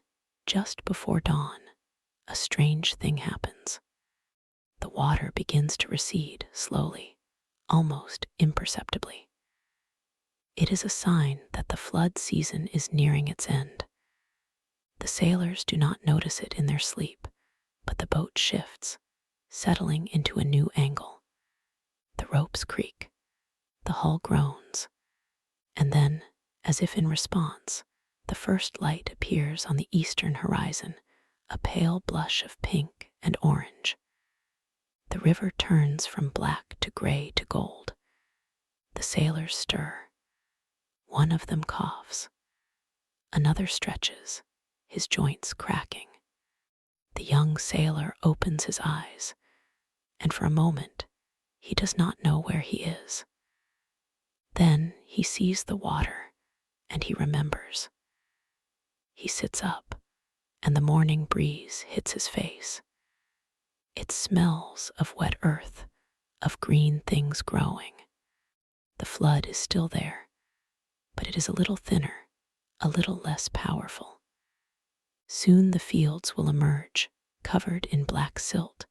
just before dawn, a strange thing happens. The water begins to recede slowly, almost imperceptibly. It is a sign that the flood season is nearing its end. The sailors do not notice it in their sleep, but the boat shifts, settling into a new angle. The ropes creak, the hull groans, and then, as if in response, the first light appears on the eastern horizon, a pale blush of pink and orange. The river turns from black to gray to gold. The sailors stir. One of them coughs. Another stretches, his joints cracking. The young sailor opens his eyes, and for a moment he does not know where he is. Then he sees the water, and he remembers. He sits up, and the morning breeze hits his face. It smells of wet earth, of green things growing. The flood is still there, but it is a little thinner, a little less powerful. Soon the fields will emerge, covered in black silt,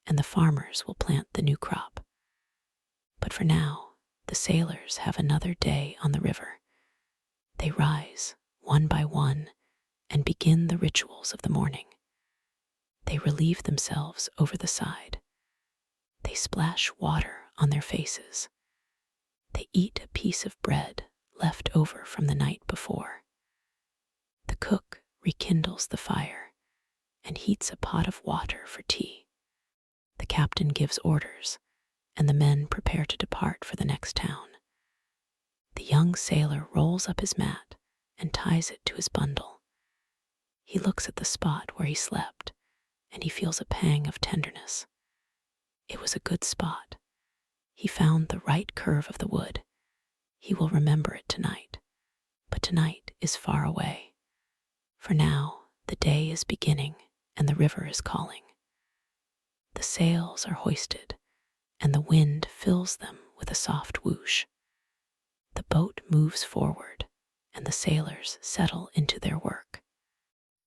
and the farmers will plant the new crop. But for now, the sailors have another day on the river. They rise, one by one, and begin the rituals of the morning. They relieve themselves over the side. They splash water on their faces. They eat a piece of bread left over from the night before. The cook rekindles the fire and heats a pot of water for tea. The captain gives orders, and the men prepare to depart for the next town. The young sailor rolls up his mat and ties it to his bundle. He looks at the spot where he slept, and he feels a pang of tenderness. It was a good spot. He found the right curve of the wood. He will remember it tonight. But tonight is far away. For now, the day is beginning and the river is calling. The sails are hoisted and the wind fills them with a soft whoosh. The boat moves forward and the sailors settle into their work.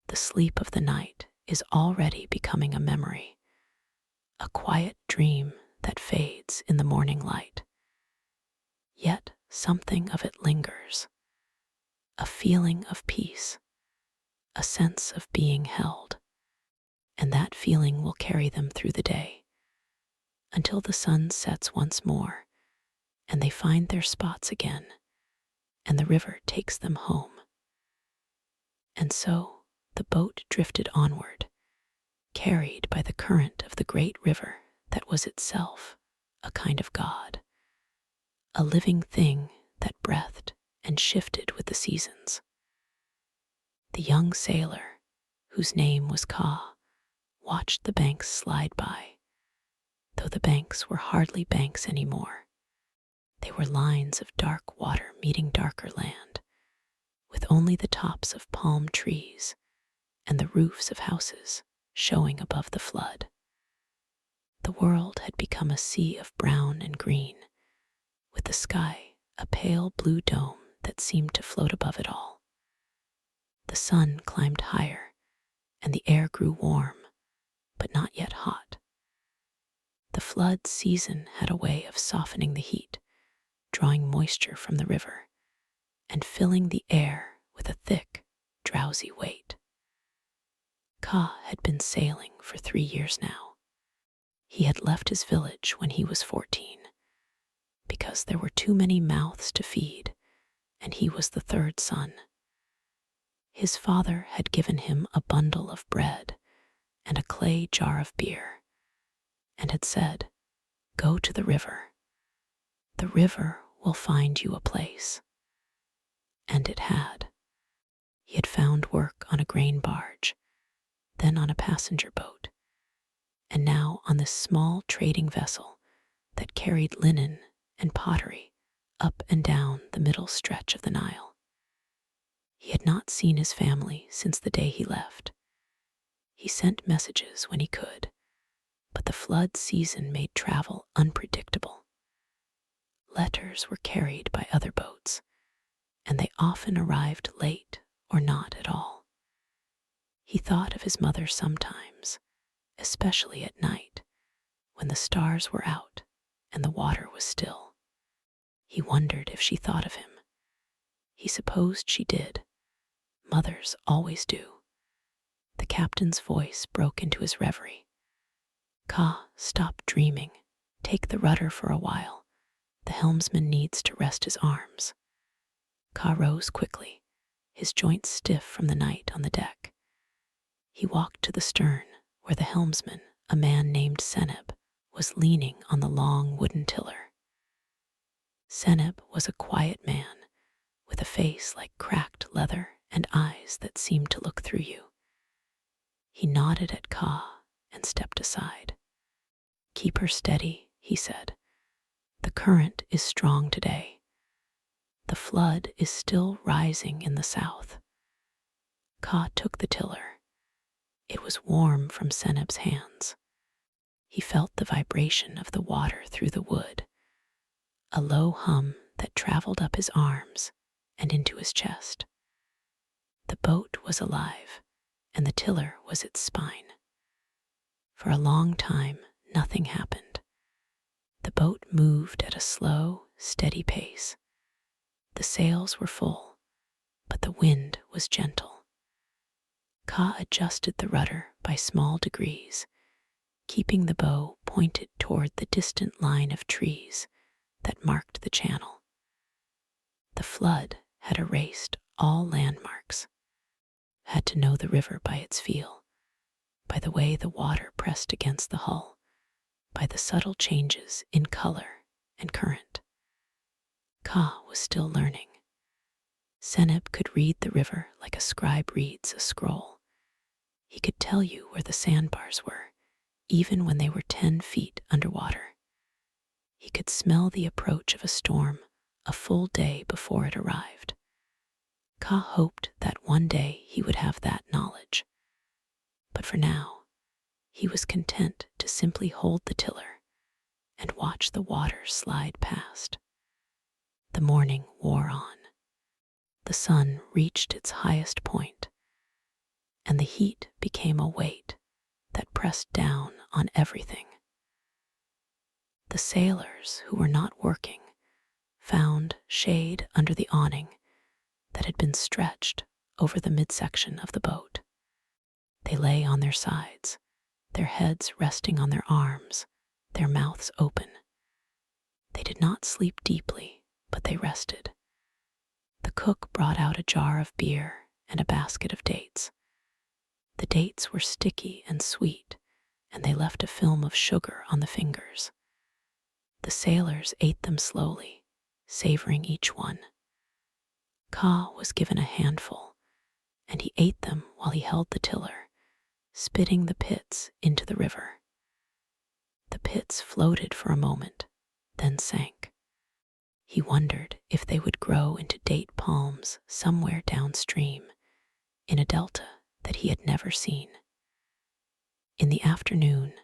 The sleep of the night is already becoming a memory, a quiet dream that fades in the morning light. Yet something of it lingers, a feeling of peace, a sense of being held, and that feeling will carry them through the day until the sun sets once more and they find their spots again and the river takes them home. And so the boat drifted onward, carried by the current of the great river that was itself a kind of god, a living thing that breathed and shifted with the seasons. The young sailor, whose name was Ka, watched the banks slide by, though the banks were hardly banks anymore. They were lines of dark water meeting darker land, with only the tops of palm trees and the roofs of houses showing above the flood. The world had become a sea of brown and green, with the sky a pale blue dome that seemed to float above it all. The sun climbed higher, and the air grew warm, but not yet hot. The flood season had a way of softening the heat, drawing moisture from the river, and filling the air with a thick, drowsy weight. Ka had been sailing for 3 years now. He had left his village when he was 14, because there were too many mouths to feed, and he was the third son. His father had given him a bundle of bread and a clay jar of beer, and had said, "Go to the river. The river will find you a place." And it had. He had found work on a grain barge, then on a passenger boat, and now on this small trading vessel that carried linen and pottery up and down the middle stretch of the Nile. He had not seen his family since the day he left. He sent messages when he could, but the flood season made travel unpredictable. Letters were carried by other boats, and they often arrived late or not at all. He thought of his mother sometimes, especially at night, when the stars were out and the water was still. He wondered if she thought of him. He supposed she did. Mothers always do. The captain's voice broke into his reverie. "Ka, stop dreaming. Take the rudder for a while. The helmsman needs to rest his arms." Ka rose quickly, his joints stiff from the night on the deck. He walked to the stern, where the helmsman, a man named Seneb, was leaning on the long wooden tiller. Seneb was a quiet man, with a face like cracked leather and eyes that seemed to look through you. He nodded at Ka and stepped aside. "Keep her steady," he said. "The current is strong today. The flood is still rising in the south." Ka took the tiller. It was warm from Seneb's hands. He felt the vibration of the water through the wood, a low hum that traveled up his arms and into his chest. The boat was alive, and the tiller was its spine. For a long time, nothing happened. The boat moved at a slow, steady pace. The sails were full, but the wind was gentle. Ka adjusted the rudder by small degrees, keeping the bow pointed toward the distant line of trees that marked the channel. The flood had erased all landmarks, had to know the river by its feel, by the way the water pressed against the hull, by the subtle changes in color and current. Ka was still learning. Seneb could read the river like a scribe reads a scroll. He could tell you where the sandbars were, even when they were 10 feet underwater. He could smell the approach of a storm a full day before it arrived. Ka hoped that one day he would have that knowledge. But for now, he was content to simply hold the tiller and watch the water slide past. The morning wore on. The sun reached its highest point, and the heat became a weight that pressed down on everything. The sailors who were not working found shade under the awning that had been stretched over the midsection of the boat. They lay on their sides, their heads resting on their arms, their mouths open. They did not sleep deeply, but they rested. The cook brought out a jar of beer and a basket of dates. The dates were sticky and sweet, and they left a film of sugar on the fingers. The sailors ate them slowly, savoring each one. Ka was given a handful, and he ate them while he held the tiller, spitting the pits into the river. The pits floated for a moment, then sank. He wondered if they would grow into date palms somewhere downstream, in a delta that he had never seen. In the afternoon,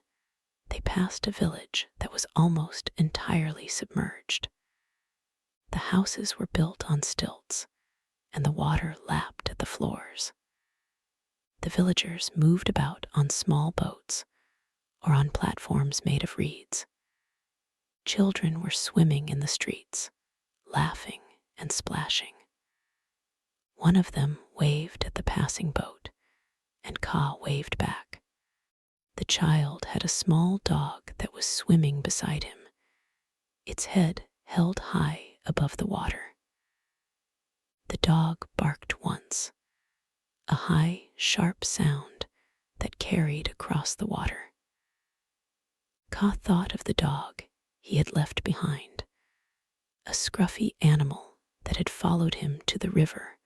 they passed a village that was almost entirely submerged. The houses were built on stilts, and the water lapped at the floors. The villagers moved about on small boats or on platforms made of reeds. Children were swimming in the streets, laughing and splashing. One of them waved at the passing boat, and Ka waved back. The child had a small dog that was swimming beside him, its head held high above the water. The dog barked once, a high, sharp sound that carried across the water. Ka thought of the dog he had left behind, a scruffy animal that had followed him to the river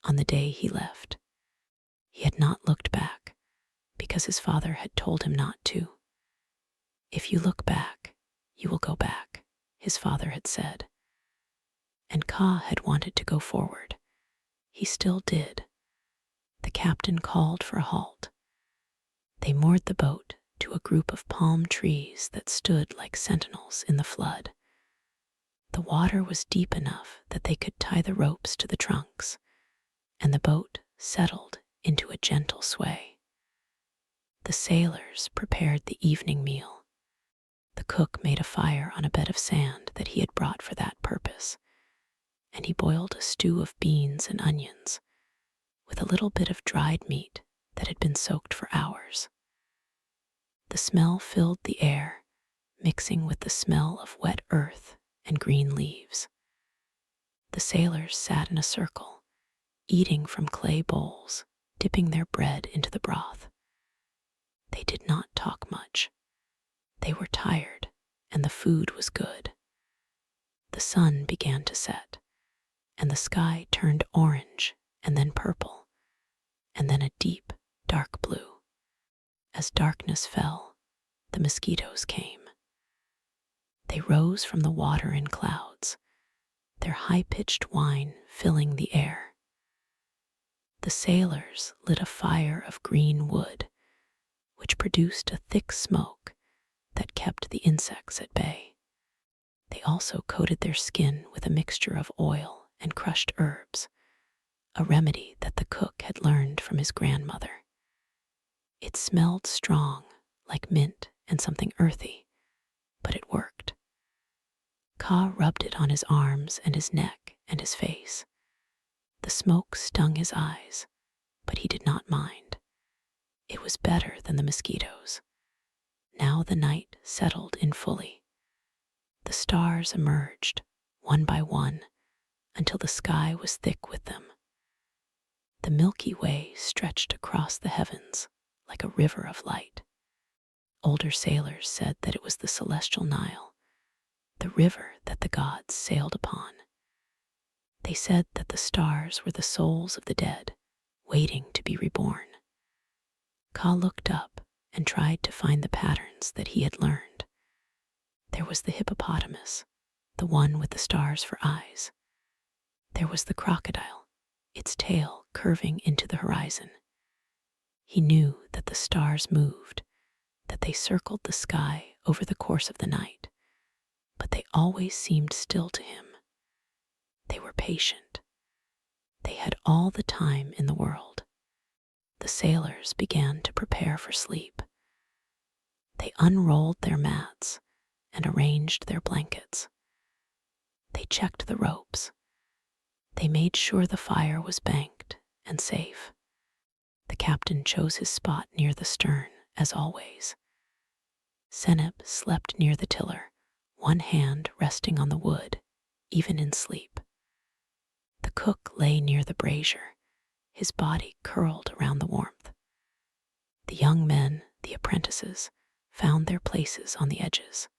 on the day he left. He had not looked back because his father had told him not to. If you look back, you will go back, his father had said. And Ka had wanted to go forward. He still did. The captain called for a halt. They moored the boat to a group of palm trees that stood like sentinels in the flood. The water was deep enough that they could tie the ropes to the trunks, and the boat settled into a gentle sway. The sailors prepared the evening meal. The cook made a fire on a bed of sand that he had brought for that purpose, and he boiled a stew of beans and onions with a little bit of dried meat that had been soaked for hours. The smell filled the air, mixing with the smell of wet earth and green leaves. The sailors sat in a circle, eating from clay bowls, dipping their bread into the broth. They did not talk much. They were tired, and the food was good. The sun began to set, and the sky turned orange and then purple, and then a deep, dark blue. As darkness fell, the mosquitoes came. They rose from the water in clouds, their high-pitched whine filling the air. The sailors lit a fire of green wood, which produced a thick smoke that kept the insects at bay. They also coated their skin with a mixture of oil and crushed herbs, a remedy that the cook had learned from his grandmother. It smelled strong, like mint and something earthy, but it worked. Ka rubbed it on his arms and his neck and his face. The smoke stung his eyes, but he did not mind. It was better than the mosquitoes. Now the night settled in fully. The stars emerged, one by one, until the sky was thick with them. The Milky Way stretched across the heavens like a river of light. Older sailors said that it was the celestial Nile, the river that the gods sailed upon. They said that the stars were the souls of the dead, waiting to be reborn. Ka looked up and tried to find the patterns that he had learned. There was the hippopotamus, the one with the stars for eyes. There was the crocodile, its tail curving into the horizon. He knew that the stars moved, that they circled the sky over the course of the night, but they always seemed still to him. They were patient. They had all the time in the world. The sailors began to prepare for sleep. They unrolled their mats and arranged their blankets. They checked the ropes. They made sure the fire was banked and safe. The captain chose his spot near the stern, as always. Seneb slept near the tiller, one hand resting on the wood, even in sleep. The cook lay near the brazier, his body curled around the warmth. The young men, the apprentices, found their places on the edges.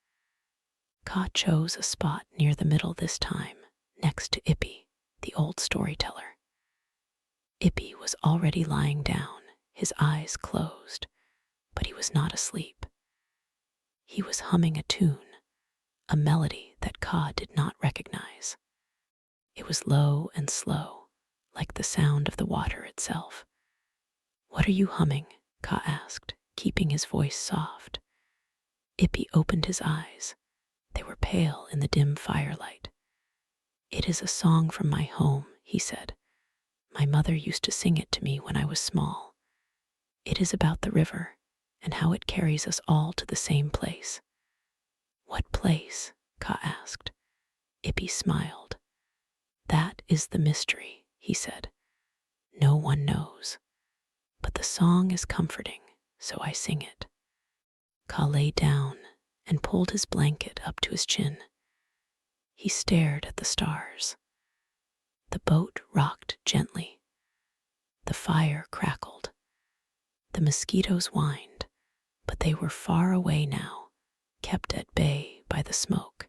Ka chose a spot near the middle this time, next to Ippy, the old storyteller. Ippy was already lying down, his eyes closed, but he was not asleep. He was humming a tune, a melody that Ka did not recognize. It was low and slow, like the sound of the water itself. "What are you humming?" Ka asked, keeping his voice soft. Ippy opened his eyes. They were pale in the dim firelight. "It is a song from my home," he said. "My mother used to sing it to me when I was small. It is about the river and how it carries us all to the same place." "What place?" Ka asked. Ippy smiled. "That is the mystery," he said. "No one knows. But the song is comforting, so I sing it." Ka lay down and pulled his blanket up to his chin. He stared at the stars. The boat rocked gently. The fire crackled. The mosquitoes whined, but they were far away now, kept at bay by the smoke.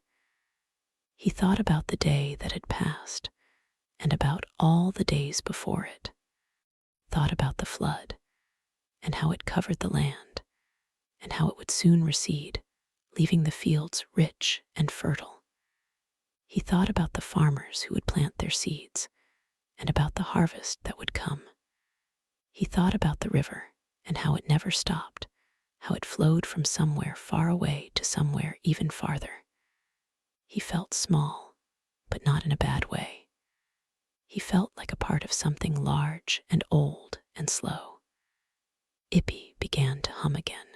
He thought about the day that had passed and about all the days before it. Thought about the flood and how it covered the land and how it would soon recede, leaving the fields rich and fertile. He thought about the farmers who would plant their seeds and about the harvest that would come. He thought about the river and how it never stopped, how it flowed from somewhere far away to somewhere even farther. He felt small, but not in a bad way. He felt like a part of something large and old and slow. Ippy began to hum again.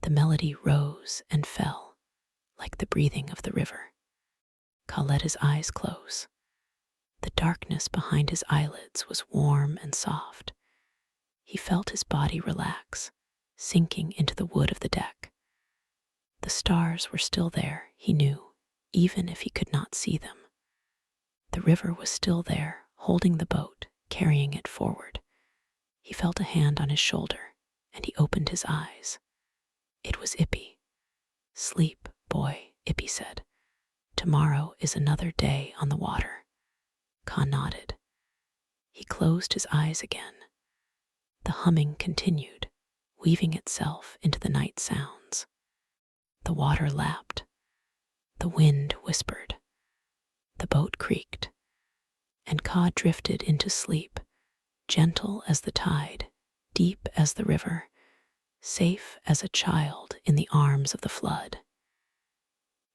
The melody rose and fell, like the breathing of the river. Ka let his eyes close. The darkness behind his eyelids was warm and soft. He felt his body relax, sinking into the wood of the deck. The stars were still there, he knew, even if he could not see them. The river was still there, holding the boat, carrying it forward. He felt a hand on his shoulder, and he opened his eyes. It was Ippy. "Sleep, boy," Ippy said. "Tomorrow is another day on the water." Ka nodded. He closed his eyes again. The humming continued, weaving itself into the night sounds. The water lapped. The wind whispered. The boat creaked. And Ka drifted into sleep, gentle as the tide, deep as the river, safe as a child in the arms of the flood.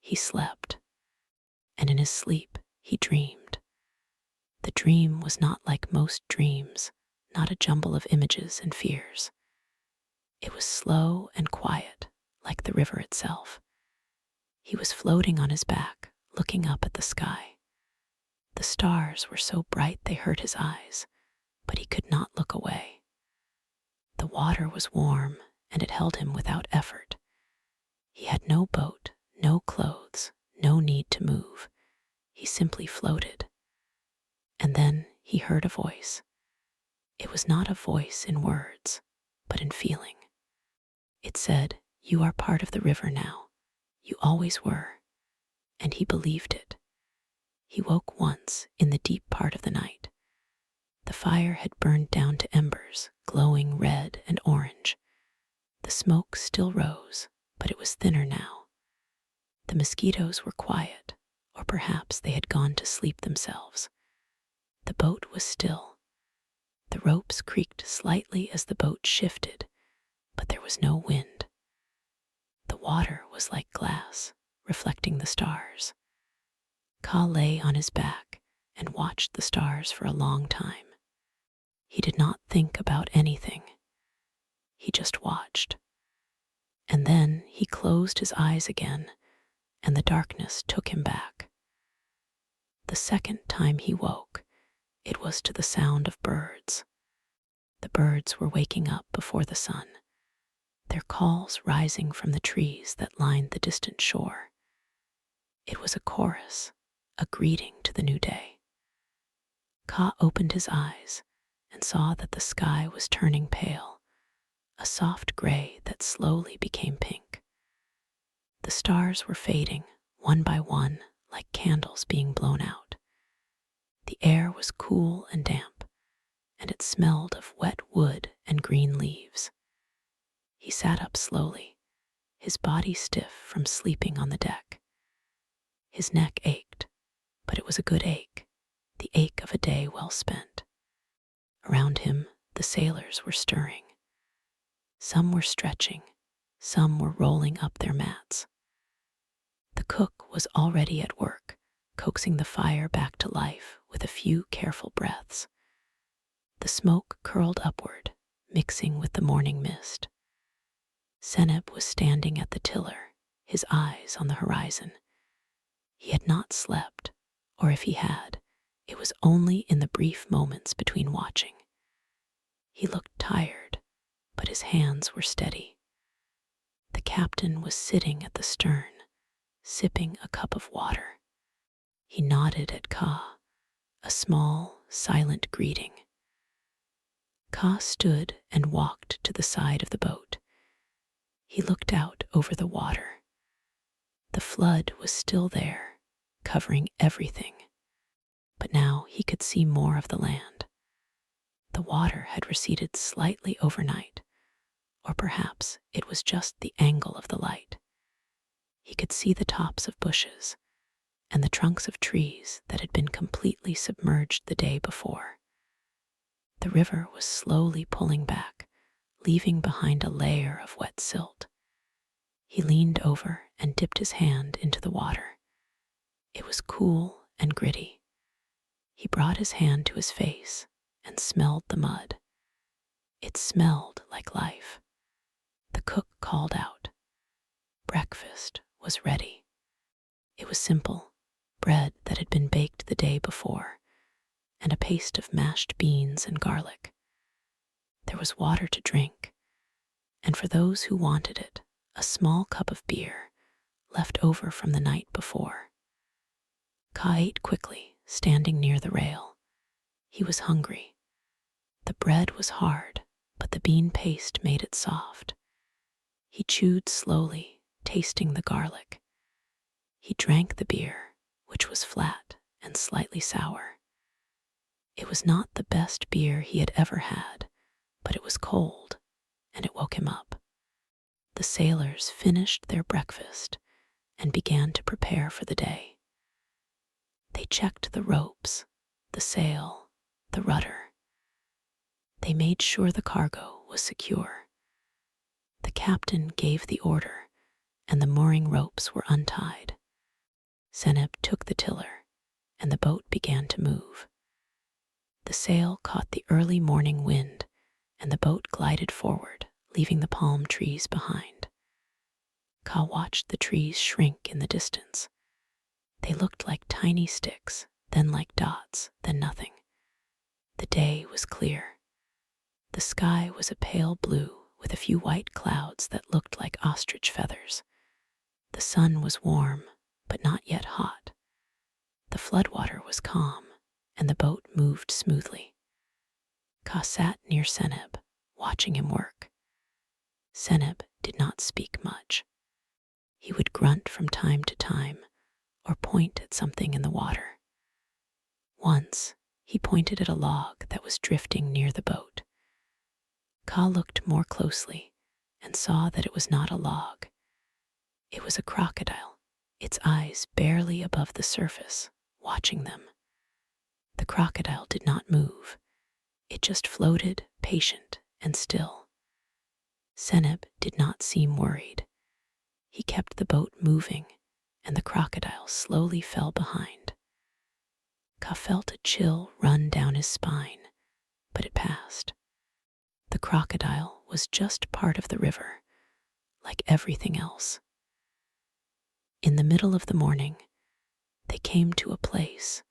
He slept, and in his sleep he dreamed. The dream was not like most dreams, not a jumble of images and fears. It was slow and quiet, like the river itself. He was floating on his back, looking up at the sky. The stars were so bright they hurt his eyes, but he could not look away. The water was warm, and it held him without effort. He had no boat, no clothes, no need to move. He simply floated. And then he heard a voice. It was not a voice in words, but in feeling. It said, "You are part of the river now. You always were." And he believed it. He woke once in the deep part of the night. The fire had burned down to embers, glowing red and orange. smoke still rose, but it was thinner now. The mosquitoes were quiet, or perhaps they had gone to sleep themselves. The boat was still. The ropes creaked slightly as the boat shifted, but there was no wind. The water was like glass, reflecting the stars. Ka lay on his back and watched the stars for a long time. He did not think about anything. He just watched. And then he closed his eyes again, and the darkness took him back. The second time he woke, it was to the sound of birds. The birds were waking up before the sun, their calls rising from the trees that lined the distant shore. It was a chorus, a greeting to the new day. Ka opened his eyes and saw that the sky was turning pale, a soft gray that slowly became pink. The stars were fading, one by one, like candles being blown out. The air was cool and damp, and it smelled of wet wood and green leaves. He sat up slowly, his body stiff from sleeping on the deck. His neck ached, but it was a good ache, the ache of a day well spent. Around him, the sailors were stirring. Some were stretching, some were rolling up their mats. The cook was already at work, coaxing the fire back to life with a few careful breaths. The smoke curled upward, mixing with the morning mist. Seneb was standing at the tiller, his eyes on the horizon. He had not slept, or if he had, it was only in the brief moments between watching. He looked tired, but his hands were steady. The captain was sitting at the stern, sipping a cup of water. He nodded at Ka, a small, silent greeting. Ka stood and walked to the side of the boat. He looked out over the water. The flood was still there, covering everything, but now he could see more of the land. The water had receded slightly overnight, or perhaps it was just the angle of the light. He could see the tops of bushes and the trunks of trees that had been completely submerged the day before. The river was slowly pulling back, leaving behind a layer of wet silt. He leaned over and dipped his hand into the water. It was cool and gritty. He brought his hand to his face and smelled the mud. It smelled like life. The cook called out. Breakfast was ready. It was simple, bread that had been baked the day before, and a paste of mashed beans and garlic. There was water to drink, and for those who wanted it, a small cup of beer left over from the night before. Ka ate quickly, standing near the rail. He was hungry. The bread was hard, but the bean paste made it soft. He chewed slowly, tasting the garlic. He drank the beer, which was flat and slightly sour. It was not the best beer he had ever had, but it was cold, and it woke him up. The sailors finished their breakfast and began to prepare for the day. They checked the ropes, the sail, the rudder. They made sure the cargo was secure. The captain gave the order, and the mooring ropes were untied. Seneb took the tiller, and the boat began to move. The sail caught the early morning wind, and the boat glided forward, leaving the palm trees behind. Ka watched the trees shrink in the distance. They looked like tiny sticks, then like dots, then nothing. The day was clear. The sky was a pale blue with a few white clouds that looked like ostrich feathers. The sun was warm, but not yet hot. The floodwater was calm, and the boat moved smoothly. Ka sat near Seneb, watching him work. Seneb did not speak much. He would grunt from time to time, or point at something in the water. Once, he pointed at a log that was drifting near the boat. Ka looked more closely, and saw that it was not a log. It was a crocodile, its eyes barely above the surface, watching them. The crocodile did not move. It just floated, patient and still. Seneb did not seem worried. He kept the boat moving, and the crocodile slowly fell behind. Ka felt a chill run down his spine, but it passed. The crocodile was just part of the river, like everything else. In the middle of the morning, they came to a place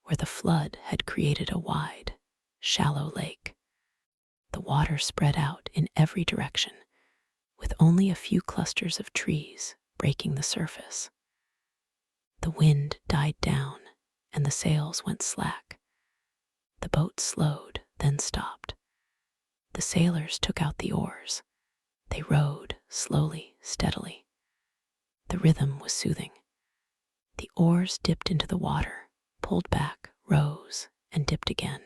where the flood had created a wide, shallow lake. The water spread out in every direction, with only a few clusters of trees breaking the surface. The wind died down, and the sails went slack. The boat slowed, then stopped. The sailors took out the oars. They rowed slowly, steadily. The rhythm was soothing. The oars dipped into the water, pulled back, rose, and dipped again.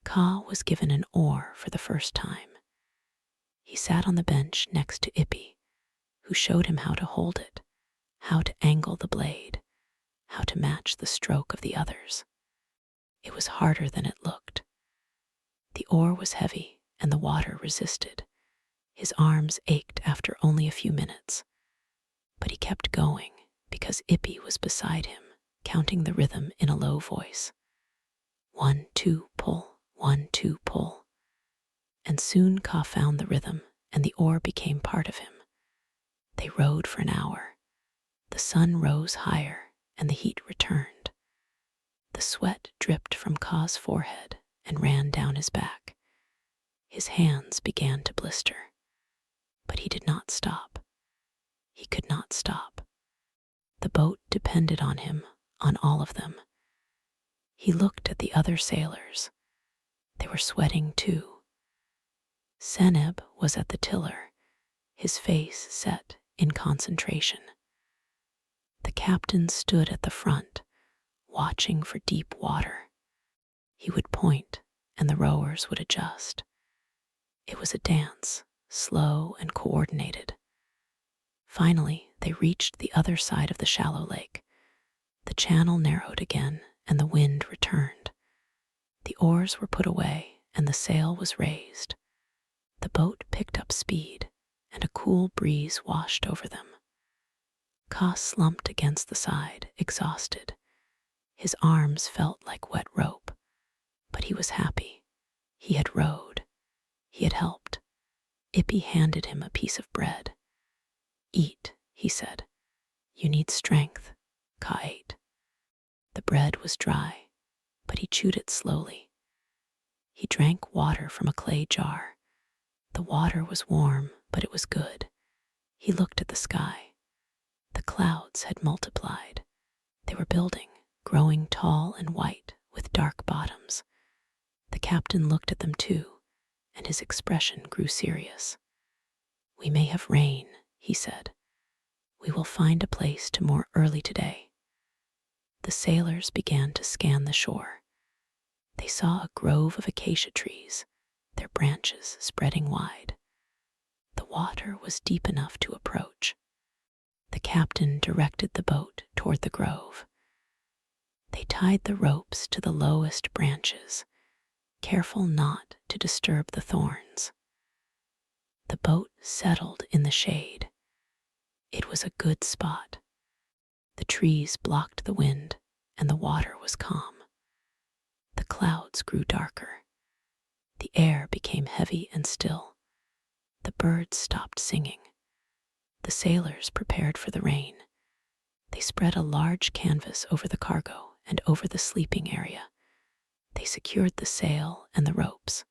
Ka was given an oar for the first time. He sat on the bench next to Ippy, who showed him how to hold it, how to angle the blade, how to match the stroke of the others. It was harder than it looked. The oar was heavy, and the water resisted. His arms ached after only a few minutes. But he kept going because Ippy was beside him, counting the rhythm in a low voice. 1, 2, pull, 1, 2, pull. And soon Ka found the rhythm, and the oar became part of him. They rowed for an hour. The sun rose higher, and the heat returned. The sweat dripped from Ka's forehead and ran down his back. His hands began to blister. But he did not stop. He could not stop. The boat depended on him, on all of them. He looked at the other sailors. They were sweating too. Seneb was at the tiller, his face set in concentration. The captain stood at the front, watching for deep water. He would point, and the rowers would adjust. It was a dance, slow and coordinated. Finally, they reached the other side of the shallow lake. The channel narrowed again, and the wind returned. The oars were put away, and the sail was raised. The boat picked up speed, and a cool breeze washed over them. Ka slumped against the side, exhausted. His arms felt like wet rope, but he was happy. He had rowed. He had helped. Ippy handed him a piece of bread. Eat, he said. You need strength. Ka ate. The bread was dry, but he chewed it slowly. He drank water from a clay jar. The water was warm, but it was good. He looked at the sky. The clouds had multiplied. They were building, growing tall and white with dark bottoms. The captain looked at them too, and his expression grew serious. We may have rain, he said. We will find a place to moor early today. The sailors began to scan the shore. They saw a grove of acacia trees, their branches spreading wide. The water was deep enough to approach. The captain directed the boat toward the grove. They tied the ropes to the lowest branches, careful not to disturb the thorns. The boat settled in the shade. It was a good spot. The trees blocked the wind, and the water was calm. The clouds grew darker. The air became heavy and still. The birds stopped singing. The sailors prepared for the rain. They spread a large canvas over the cargo and over the sleeping area. They secured the sail and the ropes.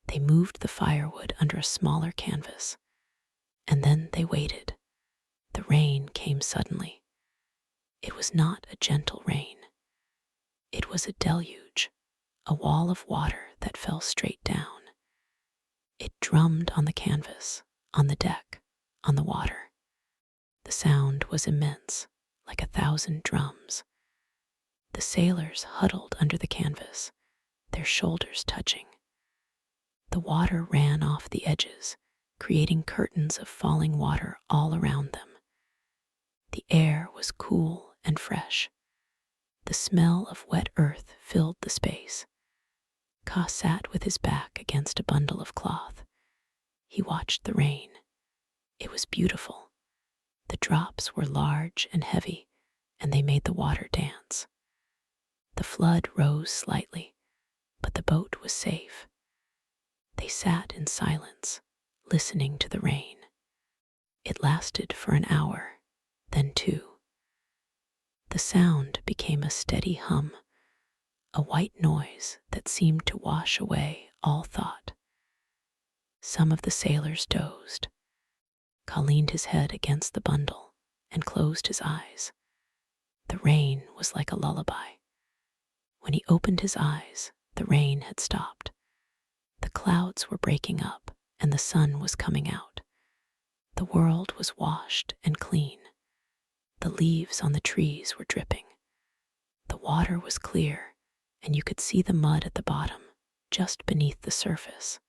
They moved the firewood under a smaller canvas. And then they waited. The rain came suddenly. It was not a gentle rain. It was a deluge, a wall of water that fell straight down. It drummed on the canvas, on the deck, on the water. The sound was immense, like 1,000 drums. The sailors huddled under the canvas, their shoulders touching. The water ran off the edges, creating curtains of falling water all around them. The air was cool and fresh. The smell of wet earth filled the space. Ka sat with his back against a bundle of cloth. He watched the rain. It was beautiful. The drops were large and heavy, and they made the water dance. The flood rose slightly, but the boat was safe. They sat in silence, listening to the rain. It lasted for an hour, then two. The sound became a steady hum, a white noise that seemed to wash away all thought. Some of the sailors dozed. Ka leaned his head against the bundle and closed his eyes. The rain was like a lullaby. When he opened his eyes, the rain had stopped. The clouds were breaking up and the sun was coming out. The world was washed and clean. The leaves on the trees were dripping. The water was clear, and you could see the mud at the bottom, just beneath the surface.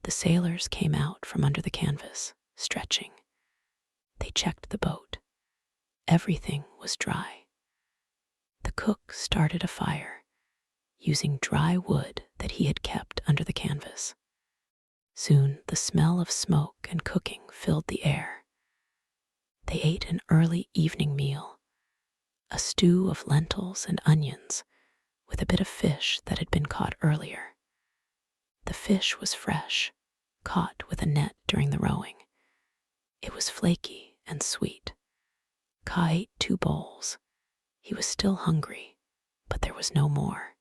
The sailors came out from under the canvas, stretching. They checked the boat. Everything was dry. The cook started a fire, using dry wood that he had kept under the canvas. Soon the smell of smoke and cooking filled the air. They ate an early evening meal, a stew of lentils and onions with a bit of fish that had been caught earlier. The fish was fresh, caught with a net during the rowing. It was flaky and sweet. Ka ate 2 bowls. He was still hungry, but there was no more.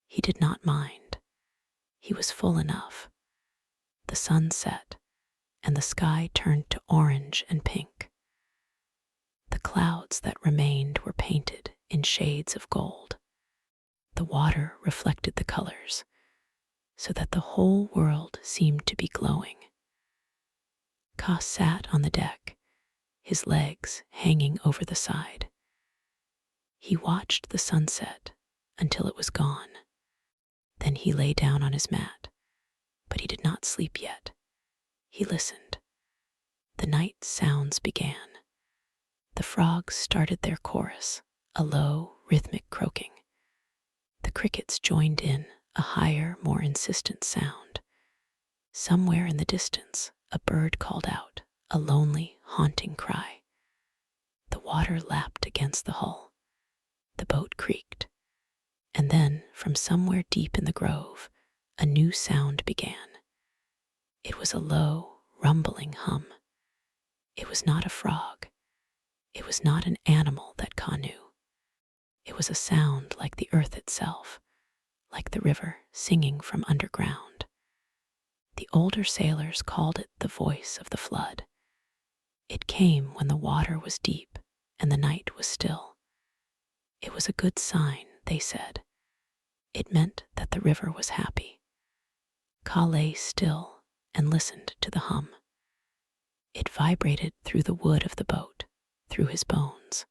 He did not mind. He was full enough. The sun set, and the sky turned to orange and pink. The clouds that remained were painted in shades of gold. The water reflected the colors, so that the whole world seemed to be glowing. Ka sat on the deck, his legs hanging over the side. He watched the sunset until it was gone. Then he lay down on his mat, but he did not sleep yet. He listened. The night sounds began. The frogs started their chorus, a low, rhythmic croaking. The crickets joined in, a higher, more insistent sound. Somewhere in the distance, a bird called out, a lonely, haunting cry. The water lapped against the hull. The boat creaked. And then, from somewhere deep in the grove, a new sound began. It was a low, rumbling hum. It was not a frog. It was not an animal that Ka knew. It was a sound like the earth itself, like the river singing from underground. The older sailors called it the voice of the flood. It came when the water was deep and the night was still. It was a good sign, they said. It meant that the river was happy. Ka lay still and listened to the hum. It vibrated through the wood of the boat, through his bones.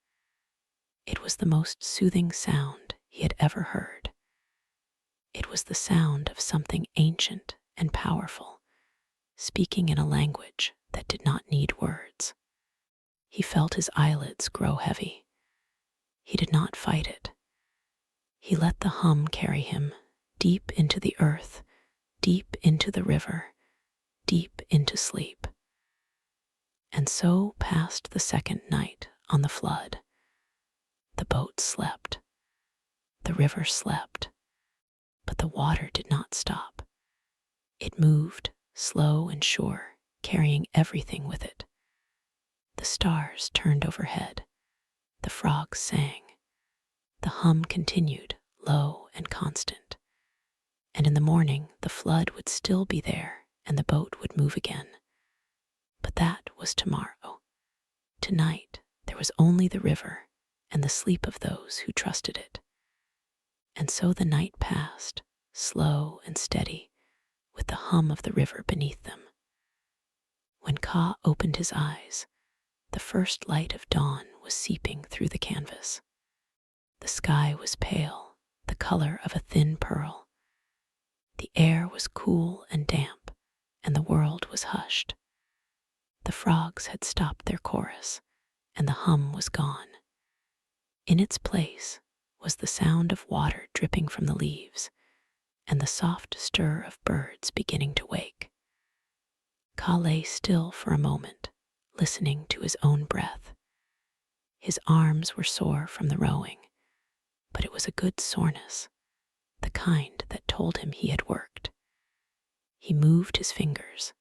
It was the most soothing sound he had ever heard. It was the sound of something ancient and powerful, speaking in a language that did not need words. He felt his eyelids grow heavy. He did not fight it. He let the hum carry him deep into the earth, deep into the river, deep into sleep. And so passed the second night on the flood. The boat slept. The river slept. But the water did not stop. It moved, slow and sure, carrying everything with it. The stars turned overhead. The frogs sang. The hum continued, low and constant. And in the morning, the flood would still be there and the boat would move again. But that was tomorrow. Tonight, there was only the river and the sleep of those who trusted it. And so the night passed, slow and steady, with the hum of the river beneath them. When Ka opened his eyes, the first light of dawn was seeping through the canvas. The sky was pale, the color of a thin pearl. The air was cool and damp, and the world was was hushed. The frogs had stopped their chorus, and the hum was gone. In its place was the sound of water dripping from the leaves and the soft stir of birds beginning to wake. Ka lay still for a moment, listening to his own breath. His arms were sore from the rowing, but it was a good soreness, the kind that told him he had worked. He moved his fingers,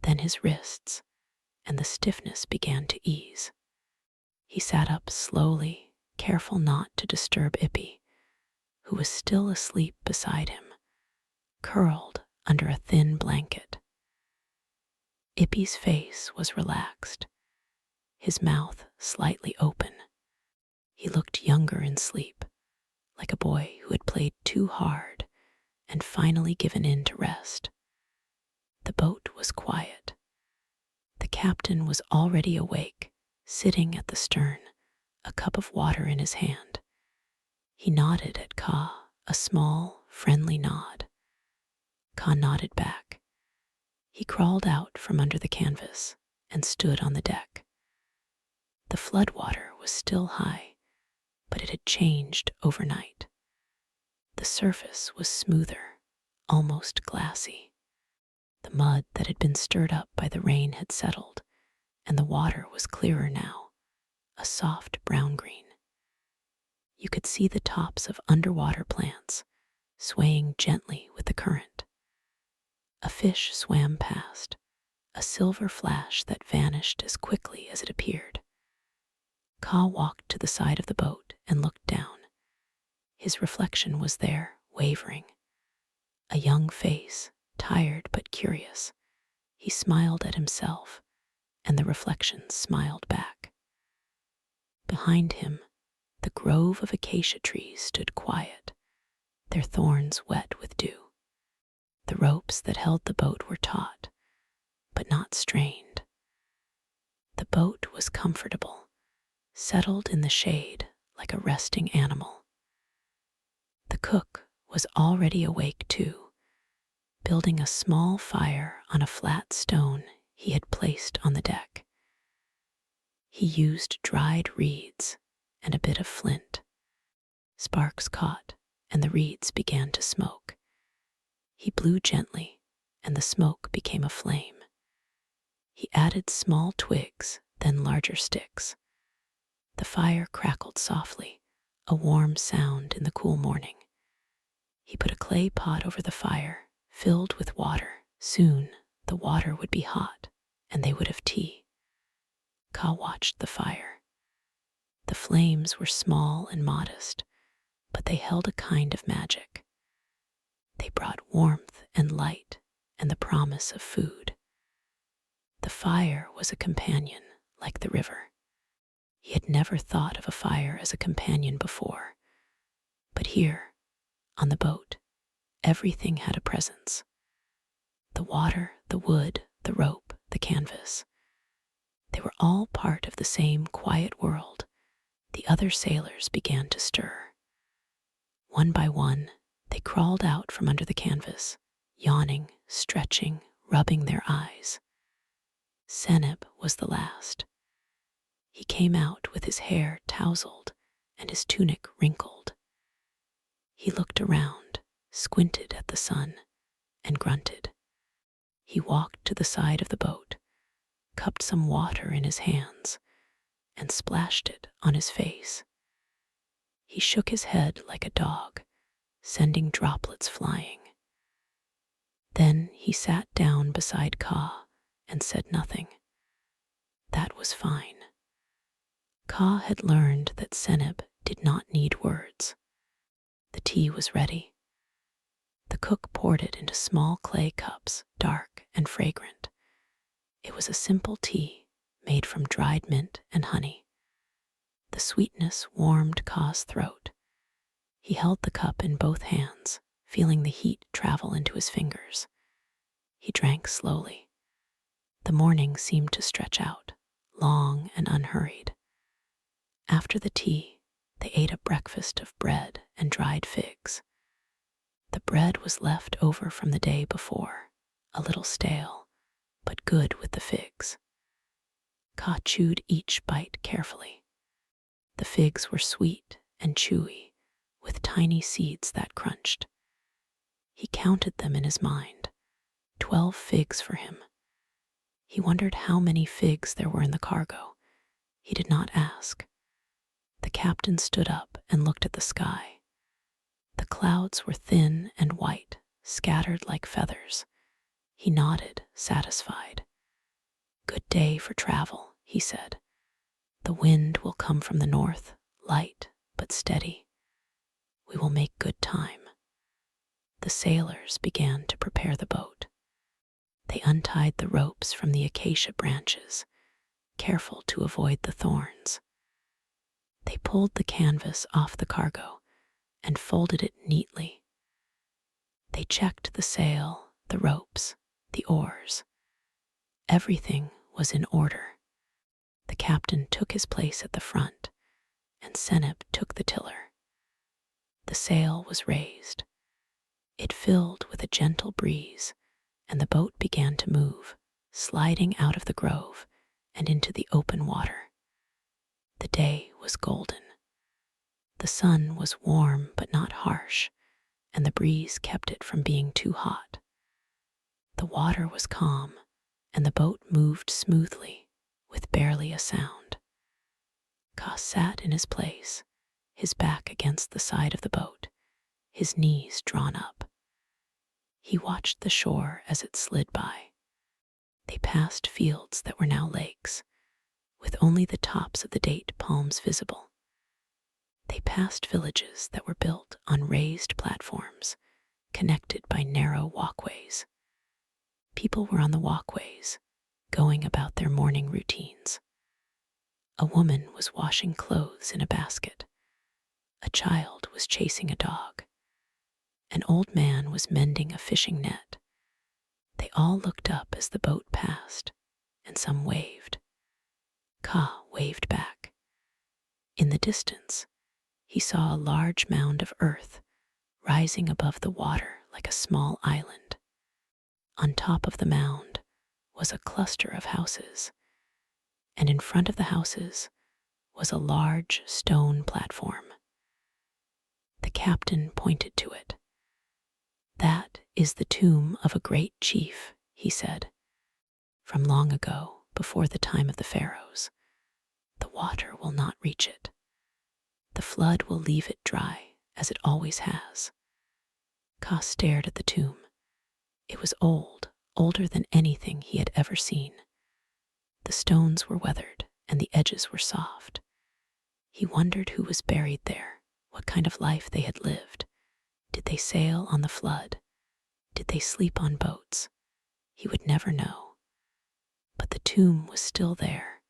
then his wrists, and the stiffness began to ease. He sat up slowly, careful not to disturb Ippy, who was still asleep beside him, curled under a thin blanket. Ippy's face was relaxed, his mouth slightly open. He looked younger in sleep, like a boy who had played too hard and finally given in to rest. The boat was quiet. The captain was already awake, sitting at the stern, a cup of water in his hand. He nodded at Ka, a small, friendly nod. Ka nodded back. He crawled out from under the canvas and stood on the deck. The flood water was still high, but it had changed overnight. The surface was smoother, almost glassy. The mud that had been stirred up by the rain had settled, and the water was clearer now, a soft brown-green. You could see the tops of underwater plants swaying gently with the current. A fish swam past, a silver flash that vanished as quickly as it appeared. Ka walked to the side of the boat and looked down. His reflection was there, wavering. A young face, tired but curious. He smiled at himself, and the reflection smiled back. Behind him, the grove of acacia trees stood quiet, their thorns wet with dew. The ropes that held the boat were taut, but not strained. The boat was comfortable, settled in the shade like a resting animal. The cook was already awake too, building a small fire on a flat stone he had placed on the deck. He used dried reeds and a bit of flint. Sparks caught, and the reeds began to smoke. He blew gently, and the smoke became a flame. He added small twigs, then larger sticks. The fire crackled softly, a warm sound in the cool morning. He put a clay pot over the fire, filled with water. Soon, the water would be hot, and they would have tea. Ka watched the fire. The flames were small and modest, but they held a kind of magic. They brought warmth and light and the promise of food. The fire was a companion, like the river. He had never thought of a fire as a companion before, but here, on the boat, everything had a presence. The water, the wood, the rope, the canvas. They were all part of the same quiet world. The other sailors began to stir. One by one, they crawled out from under the canvas, yawning, stretching, rubbing their eyes. Seneb was the last. He came out with his hair tousled and his tunic wrinkled. He looked around, squinted at the sun, and grunted. He walked to the side of the boat, cupped some water in his hands, and splashed it on his face. He shook his head like a dog, sending droplets flying. Then he sat down beside Ka and said nothing. That was fine. Ka had learned that Seneb did not need words. The tea was ready. The cook poured it into small clay cups, dark and fragrant. It was a simple tea made from dried mint and honey. The sweetness warmed Ka's throat. He held the cup in both hands, feeling the heat travel into his fingers. He drank slowly. The morning seemed to stretch out, long and unhurried. After the tea, they ate a breakfast of bread and dried figs. The bread was left over from the day before, a little stale, but good with the figs. Ka chewed each bite carefully. The figs were sweet and chewy, with tiny seeds that crunched. He counted them in his mind, 12 figs for him. He wondered how many figs there were in the cargo. He did not ask. The captain stood up and looked at the sky. The clouds were thin and white, scattered like feathers. He nodded, satisfied. "Good day for travel," he said. "The wind will come from the north, light but steady. We will make good time." The sailors began to prepare the boat. They untied the ropes from the acacia branches, careful to avoid the thorns. They pulled the canvas off the cargo and folded it neatly. They checked the sail, the ropes, the oars. Everything was in order. The captain took his place at the front, and Seneb took the tiller. The sail was raised. It filled with a gentle breeze, and the boat began to move, sliding out of the grove and into the open water. The day was golden. The sun was warm but not harsh, and the breeze kept it from being too hot. The water was calm, and the boat moved smoothly, with barely a sound. Ka sat in his place, his back against the side of the boat, his knees drawn up. He watched the shore as it slid by. They passed fields that were now lakes, with only the tops of the date palms visible. They passed villages that were built on raised platforms, connected by narrow walkways. People were on the walkways, going about their morning routines. A woman was washing clothes in a basket. A child was chasing a dog. An old man was mending a fishing net. They all looked up as the boat passed, and some waved. Ka waved back. In the distance, he saw a large mound of earth rising above the water like a small island. On top of the mound was a cluster of houses, and in front of the houses was a large stone platform. The captain pointed to it. "That is the tomb of a great chief," he said. "From long ago, before the time of the pharaohs. The water will not reach it. The flood will leave it dry, as it always has." Ka stared at the tomb. It was old, older than anything he had ever seen. The stones were weathered, and the edges were soft. He wondered who was buried there, what kind of life they had lived. Did they sail on the flood? Did they sleep on boats? He would never know. But the tomb was still there,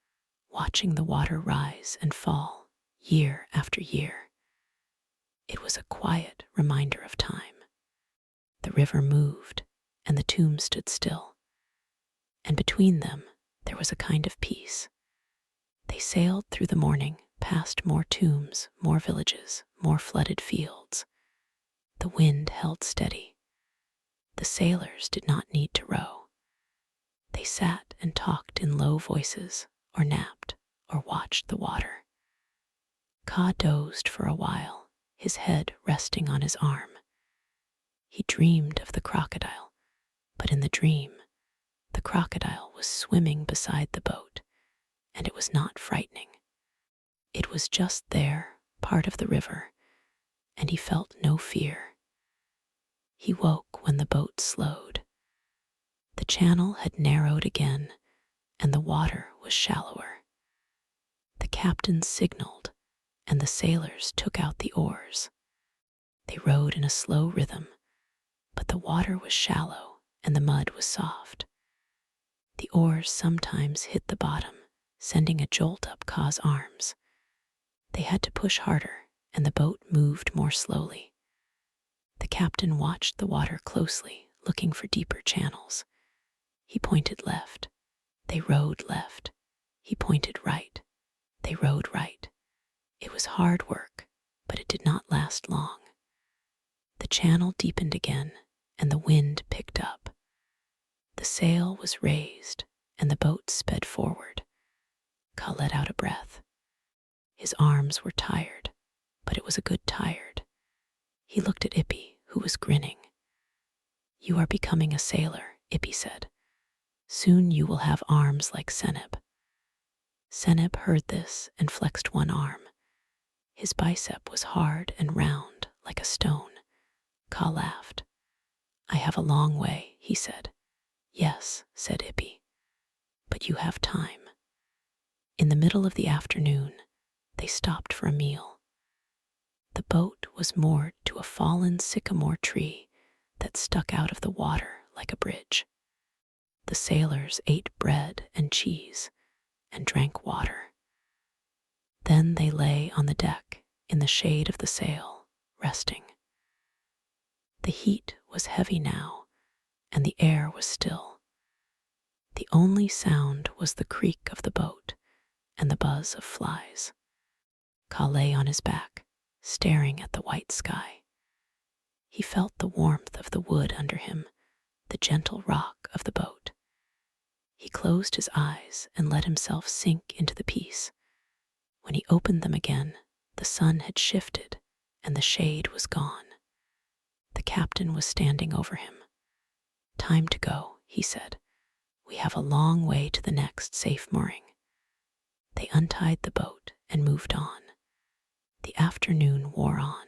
watching the water rise and fall, year after year. It was a quiet reminder of time. The river moved, and the tomb stood still. And between them, there was a kind of peace. They sailed through the morning, past more tombs, more villages, more flooded fields. The wind held steady. The sailors did not need to row. They sat and talked in low voices, or napped, or watched the water. Ka dozed for a while, his head resting on his arm. He dreamed of the crocodile, but in the dream, the crocodile was swimming beside the boat, and it was not frightening. It was just there, part of the river, and he felt no fear. He woke when the boat slowed. The channel had narrowed again, and the water was shallower. The captain signaled, and the sailors took out the oars. They rowed in a slow rhythm, but the water was shallow and the mud was soft. The oars sometimes hit the bottom, sending a jolt up Ka's arms. They had to push harder, and the boat moved more slowly. The captain watched the water closely, looking for deeper channels. He pointed left. They rowed left. He pointed right. They rowed right. It was hard work, but it did not last long. The channel deepened again, and the wind picked up. The sail was raised, and the boat sped forward. Ka let out a breath. His arms were tired, but it was a good tired. He looked at Ippy, who was grinning. "You are becoming a sailor," Ippy said. "Soon you will have arms like Seneb." Seneb heard this and flexed one arm. His bicep was hard and round like a stone. Ka laughed. "I have a long way," he said. "Yes," said Ippy, "but you have time." In the middle of the afternoon, they stopped for a meal. The boat was moored to a fallen sycamore tree that stuck out of the water like a bridge. The sailors ate bread and cheese and drank water. Then they lay on the deck in the shade of the sail, resting. The heat was heavy now, and the air was still. The only sound was the creak of the boat and the buzz of flies. Ka lay on his back, staring at the white sky. He felt the warmth of the wood under him, the gentle rock of the boat. He closed his eyes and let himself sink into the peace. When he opened them again, the sun had shifted and the shade was gone. The captain was standing over him. "Time to go," he said. "We have a long way to the next safe mooring." They untied the boat and moved on. The afternoon wore on.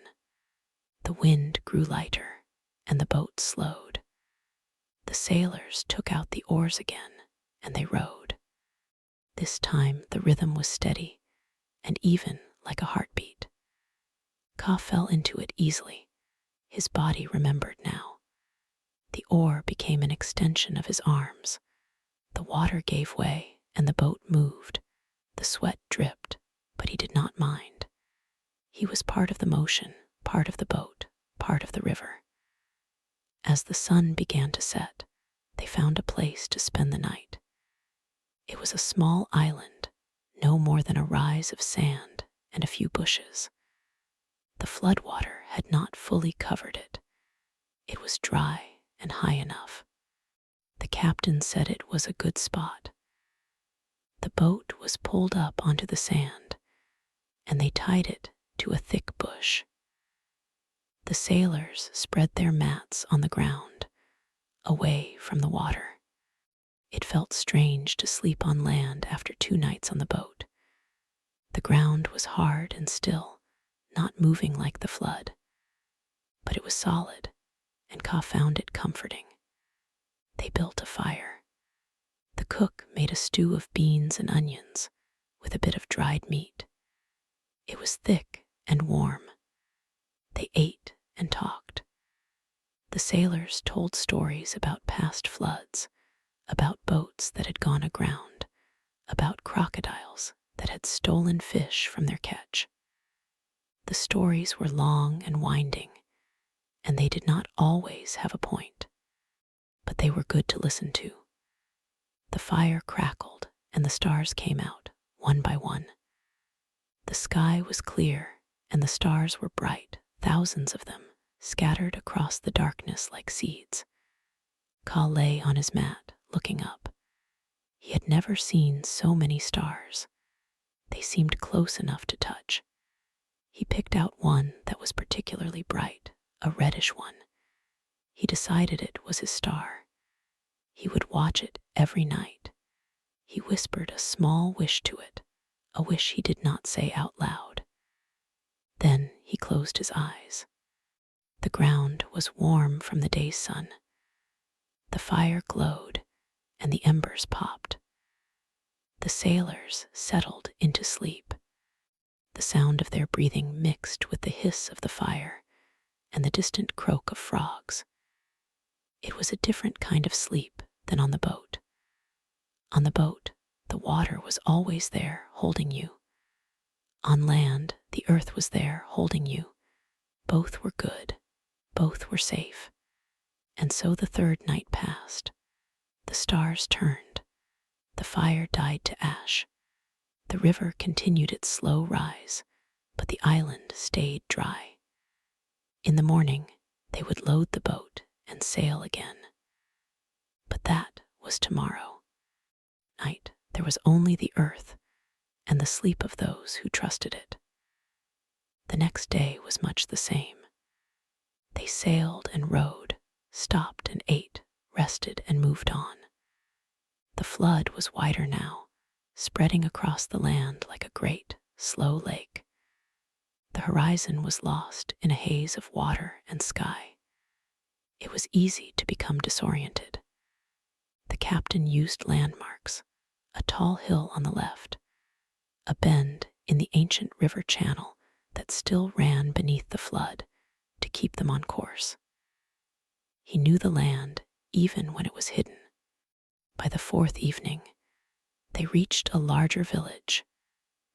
The wind grew lighter and the boat slowed. The sailors took out the oars again and they rowed. This time the rhythm was steady and even like a heartbeat. Ka fell into it easily. His body remembered now. The oar became an extension of his arms. The water gave way and the boat moved. The sweat dripped, but he did not mind. He was part of the motion, part of the boat, part of the river. As the sun began to set, they found a place to spend the night. It was a small island, no more than a rise of sand and a few bushes. The floodwater had not fully covered it. It was dry and high enough. The captain said it was a good spot. The boat was pulled up onto the sand, and they tied it to a thick bush. The sailors spread their mats on the ground, away from the water. It felt strange to sleep on land after 2 nights on the boat. The ground was hard and still, not moving like the flood. But it was solid, and Ka found it comforting. They built a fire. The cook made a stew of beans and onions with a bit of dried meat. It was thick and warm. They ate and talked. The sailors told stories about past floods, about boats that had gone aground, about crocodiles that had stolen fish from their catch. The stories were long and winding, and they did not always have a point, but they were good to listen to. The fire crackled and the stars came out, one by one. The sky was clear and the stars were bright, thousands of them, scattered across the darkness like seeds. Ka lay on his mat, looking up. He had never seen so many stars. They seemed close enough to touch. He picked out one that was particularly bright, a reddish one. He decided it was his star. He would watch it every night. He whispered a small wish to it, a wish he did not say out loud. Then he closed his eyes. The ground was warm from the day's sun. The fire glowed and the embers popped. The sailors settled into sleep. The sound of their breathing mixed with the hiss of the fire and the distant croak of frogs. It was a different kind of sleep than on the boat. On the boat, the water was always there, holding you. On land, the earth was there, holding you. Both were good. Both were safe. And so the 3rd night passed. The stars turned. The fire died to ash. The river continued its slow rise, but the island stayed dry. In the morning, they would load the boat and sail again. But that was tomorrow. Night, there was only the earth and the sleep of those who trusted it. The next day was much the same. They sailed and rowed, stopped and ate, rested and moved on. The flood was wider now, spreading across the land like a great, slow lake. The horizon was lost in a haze of water and sky. It was easy to become disoriented. The captain used landmarks, a tall hill on the left, a bend in the ancient river channel that still ran beneath the flood, to keep them on course. He knew the land even when it was hidden. By the fourth evening, they reached a larger village,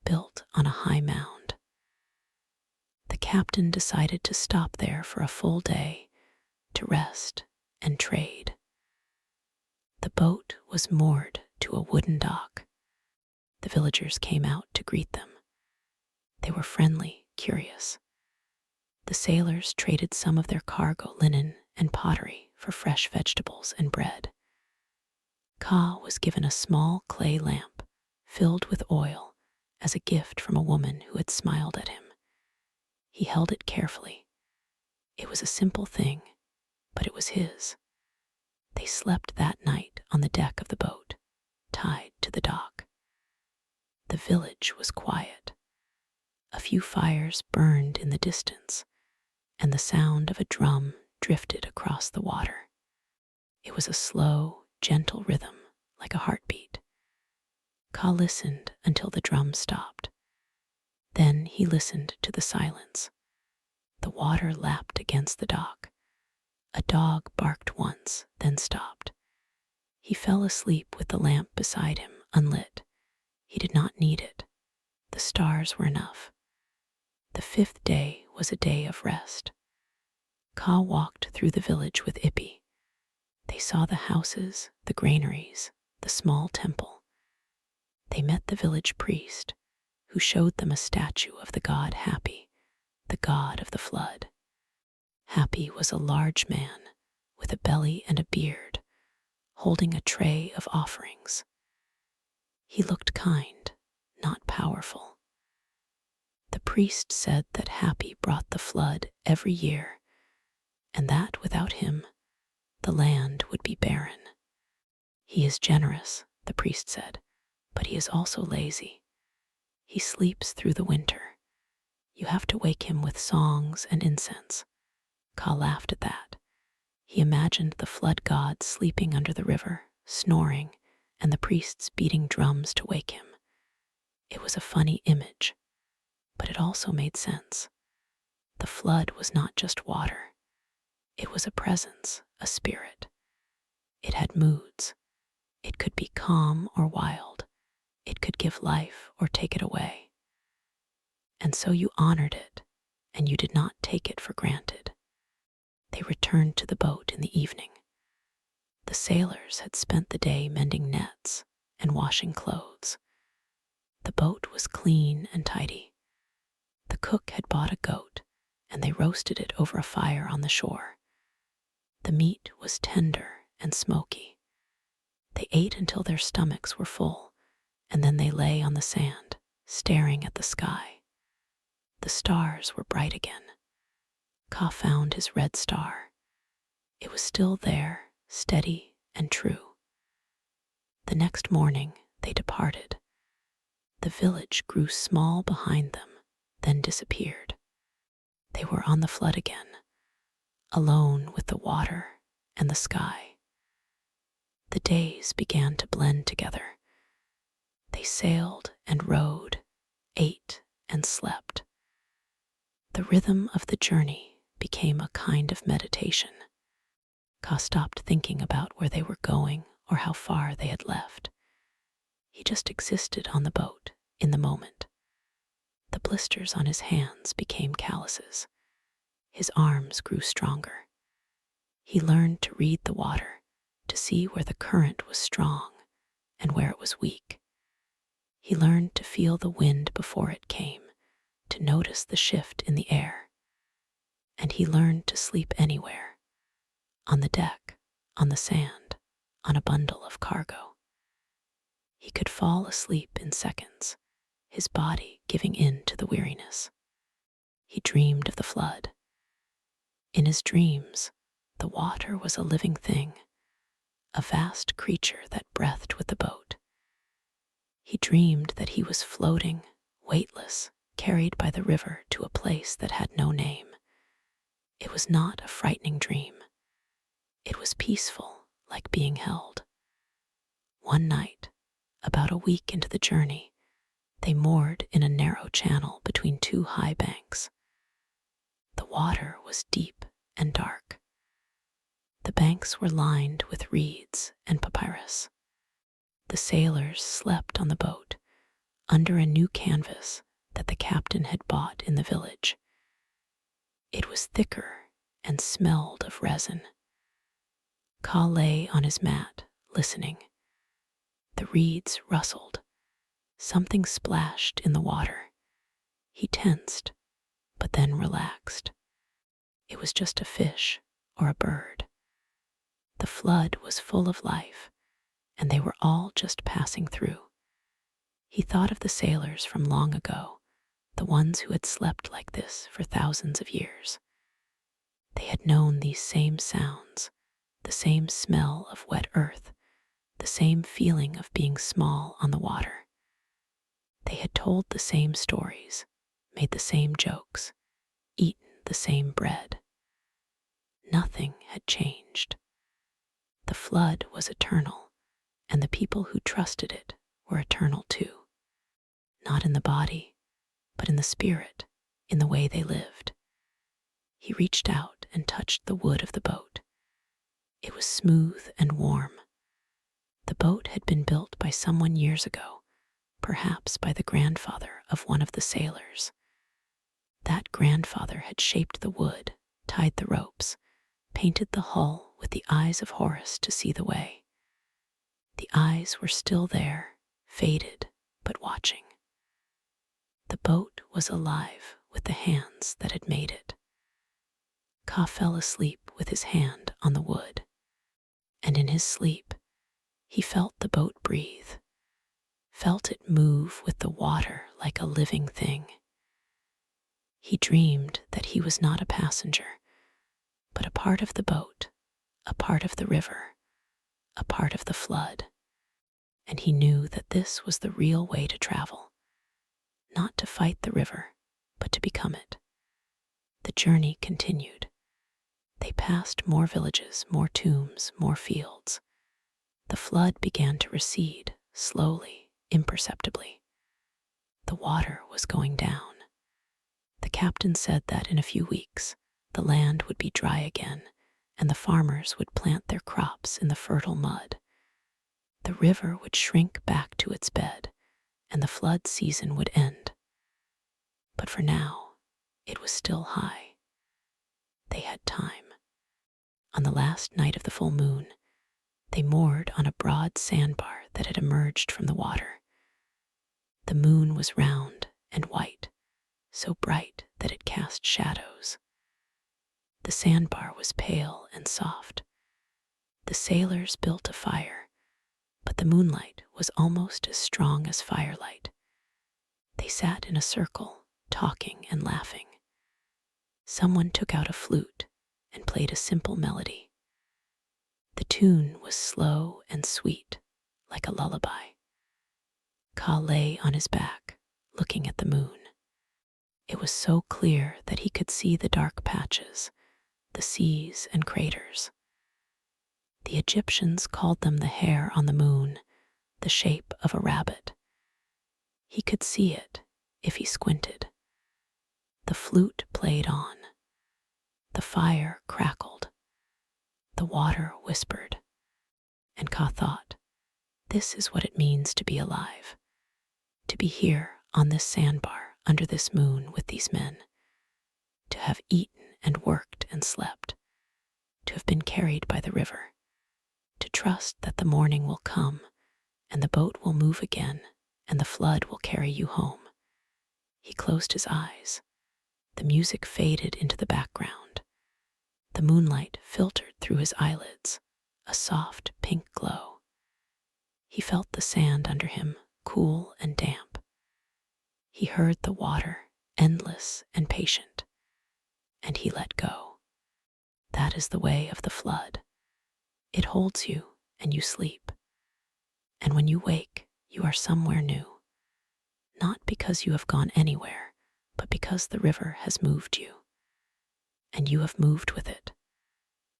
built on a high mound. The captain decided to stop there for a full day to rest and trade. The boat was moored to a wooden dock. The villagers came out to greet them. They were friendly, curious. The sailors traded some of their cargo, linen and pottery, for fresh vegetables and bread. Ka was given a small clay lamp filled with oil as a gift from a woman who had smiled at him. He held it carefully. It was a simple thing, but it was his. They slept that night on the deck of the boat, tied to the dock. The village was quiet. A few fires burned in the distance, and the sound of a drum drifted across the water. It was a slow, gentle rhythm, like a heartbeat. Ka listened until the drum stopped. Then he listened to the silence. The water lapped against the dock. A dog barked once, then stopped. He fell asleep with the lamp beside him, unlit. He did not need it. The stars were enough. The fifth day was a day of rest. Ka walked through the village with Ippy. They saw the houses, the granaries, the small temple. They met the village priest, who showed them a statue of the god Happy, the god of the flood. Happy was a large man with a belly and a beard, holding a tray of offerings. He looked kind, not powerful. The priest said that Happy brought the flood every year, and that without him, the land would be barren. He is generous, the priest said, but he is also lazy. He sleeps through the winter. You have to wake him with songs and incense. Ka laughed at that. He imagined the flood god sleeping under the river, snoring, and the priests beating drums to wake him. It was a funny image, but it also made sense. The flood was not just water. It was a presence, a spirit. It had moods. It could be calm or wild. It could give life or take it away. And so you honored it, and you did not take it for granted. They returned to the boat in the evening. The sailors had spent the day mending nets and washing clothes. The boat was clean and tidy. The cook had bought a goat, and they roasted it over a fire on the shore. The meat was tender and smoky. They ate until their stomachs were full, and then they lay on the sand, staring at the sky. The stars were bright again. Ka found his red star. It was still there, steady and true. The next morning they departed. The village grew small behind them, then disappeared. They were on the flood again, alone with the water and the sky. The days began to blend together. They sailed and rowed, ate and slept. The rhythm of the journey became a kind of meditation. Ka stopped thinking about where they were going or how far they had left. He just existed on the boat, in the moment. The blisters on his hands became calluses. His arms grew stronger. He learned to read the water, to see where the current was strong and where it was weak. He learned to feel the wind before it came, to notice the shift in the air. And he learned to sleep anywhere, on the deck, on the sand, on a bundle of cargo. He could fall asleep in seconds, his body giving in to the weariness. He dreamed of the flood. In his dreams, the water was a living thing, a vast creature that breathed with the boat. He dreamed that he was floating, weightless, carried by the river to a place that had no name. It was not a frightening dream. It was peaceful, like being held. One night, about a week into the journey, they moored in a narrow channel between two high banks. The water was deep and dark. The banks were lined with reeds and papyrus. The sailors slept on the boat, under a new canvas that the captain had bought in the village. It was thicker and smelled of resin. Ka lay on his mat, listening. The reeds rustled. Something splashed in the water. He tensed, but then relaxed. It was just a fish or a bird. The flood was full of life, and they were all just passing through. He thought of the sailors from long ago, the ones who had slept like this for thousands of years. They had known these same sounds, the same smell of wet earth, the same feeling of being small on the water. They had told the same stories, made the same jokes, eaten the same bread. Nothing had changed. The flood was eternal, and the people who trusted it were eternal too. Not in the body, but in the spirit, in the way they lived. He reached out and touched the wood of the boat. It was smooth and warm. The boat had been built by someone years ago, perhaps by the grandfather of one of the sailors. That grandfather had shaped the wood, tied the ropes, painted the hull with the eyes of Horus to see the way. The eyes were still there, faded, but watching. The boat was alive with the hands that had made it. Ka fell asleep with his hand on the wood, and in his sleep, he felt the boat breathe, felt it move with the water like a living thing. He dreamed that he was not a passenger, but a part of the boat, a part of the river, a part of the flood. And he knew that this was the real way to travel, not to fight the river, but to become it. The journey continued. They passed more villages, more tombs, more fields. The flood began to recede, slowly, imperceptibly. The water was going down. The captain said that in a few weeks, the land would be dry again, and the farmers would plant their crops in the fertile mud. The river would shrink back to its bed, and the flood season would end. But for now, it was still high. They had time. On the last night of the full moon, they moored on a broad sandbar that had emerged from the water. The moon was round and white, so bright that it cast shadows. The sandbar was pale and soft. The sailors built a fire, but the moonlight was almost as strong as firelight. They sat in a circle, talking and laughing. Someone took out a flute and played a simple melody. The tune was slow and sweet, like a lullaby. Ka lay on his back, looking at the moon. It was so clear that he could see the dark patches, the seas and craters. The Egyptians called them the hair on the moon, the shape of a rabbit. He could see it if he squinted. The flute played on. The fire crackled. The water whispered. And Ka thought, this is what it means to be alive. To be here on this sandbar under this moon with these men. To have eaten and worked and slept. To have been carried by the river. To trust that the morning will come and the boat will move again and the flood will carry you home. He closed his eyes. The music faded into the background. The moonlight filtered through his eyelids, a soft pink glow. He felt the sand under him, cool and damp. He heard the water, endless and patient, and he let go. That is the way of the flood. It holds you and you sleep. And when you wake, you are somewhere new. Not because you have gone anywhere, but because the river has moved you. And you have moved with it.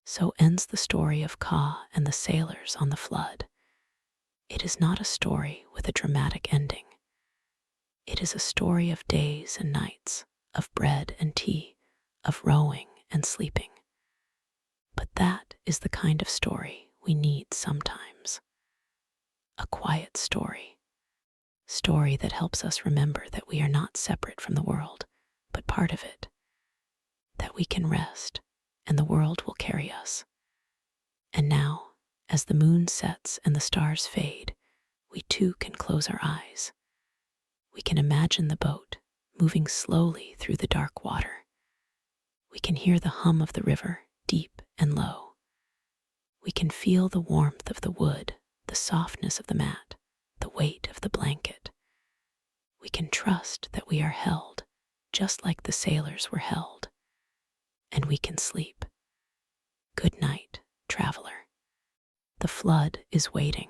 So ends the story of Ka and the sailors on the flood. It is not a story with a dramatic ending. It is a story of days and nights, of bread and tea, of rowing and sleeping. But that is the kind of story we need sometimes. A quiet story. Story that helps us remember that we are not separate from the world, but part of it. That we can rest, and the world will carry us. And now, as the moon sets and the stars fade, we too can close our eyes. We can imagine the boat moving slowly through the dark water. We can hear the hum of the river, deep and low. We can feel the warmth of the wood, the softness of the mat, the weight of the blanket. We can trust that we are held, just like the sailors were held. And we can sleep. Good night, traveler. The flood is waiting.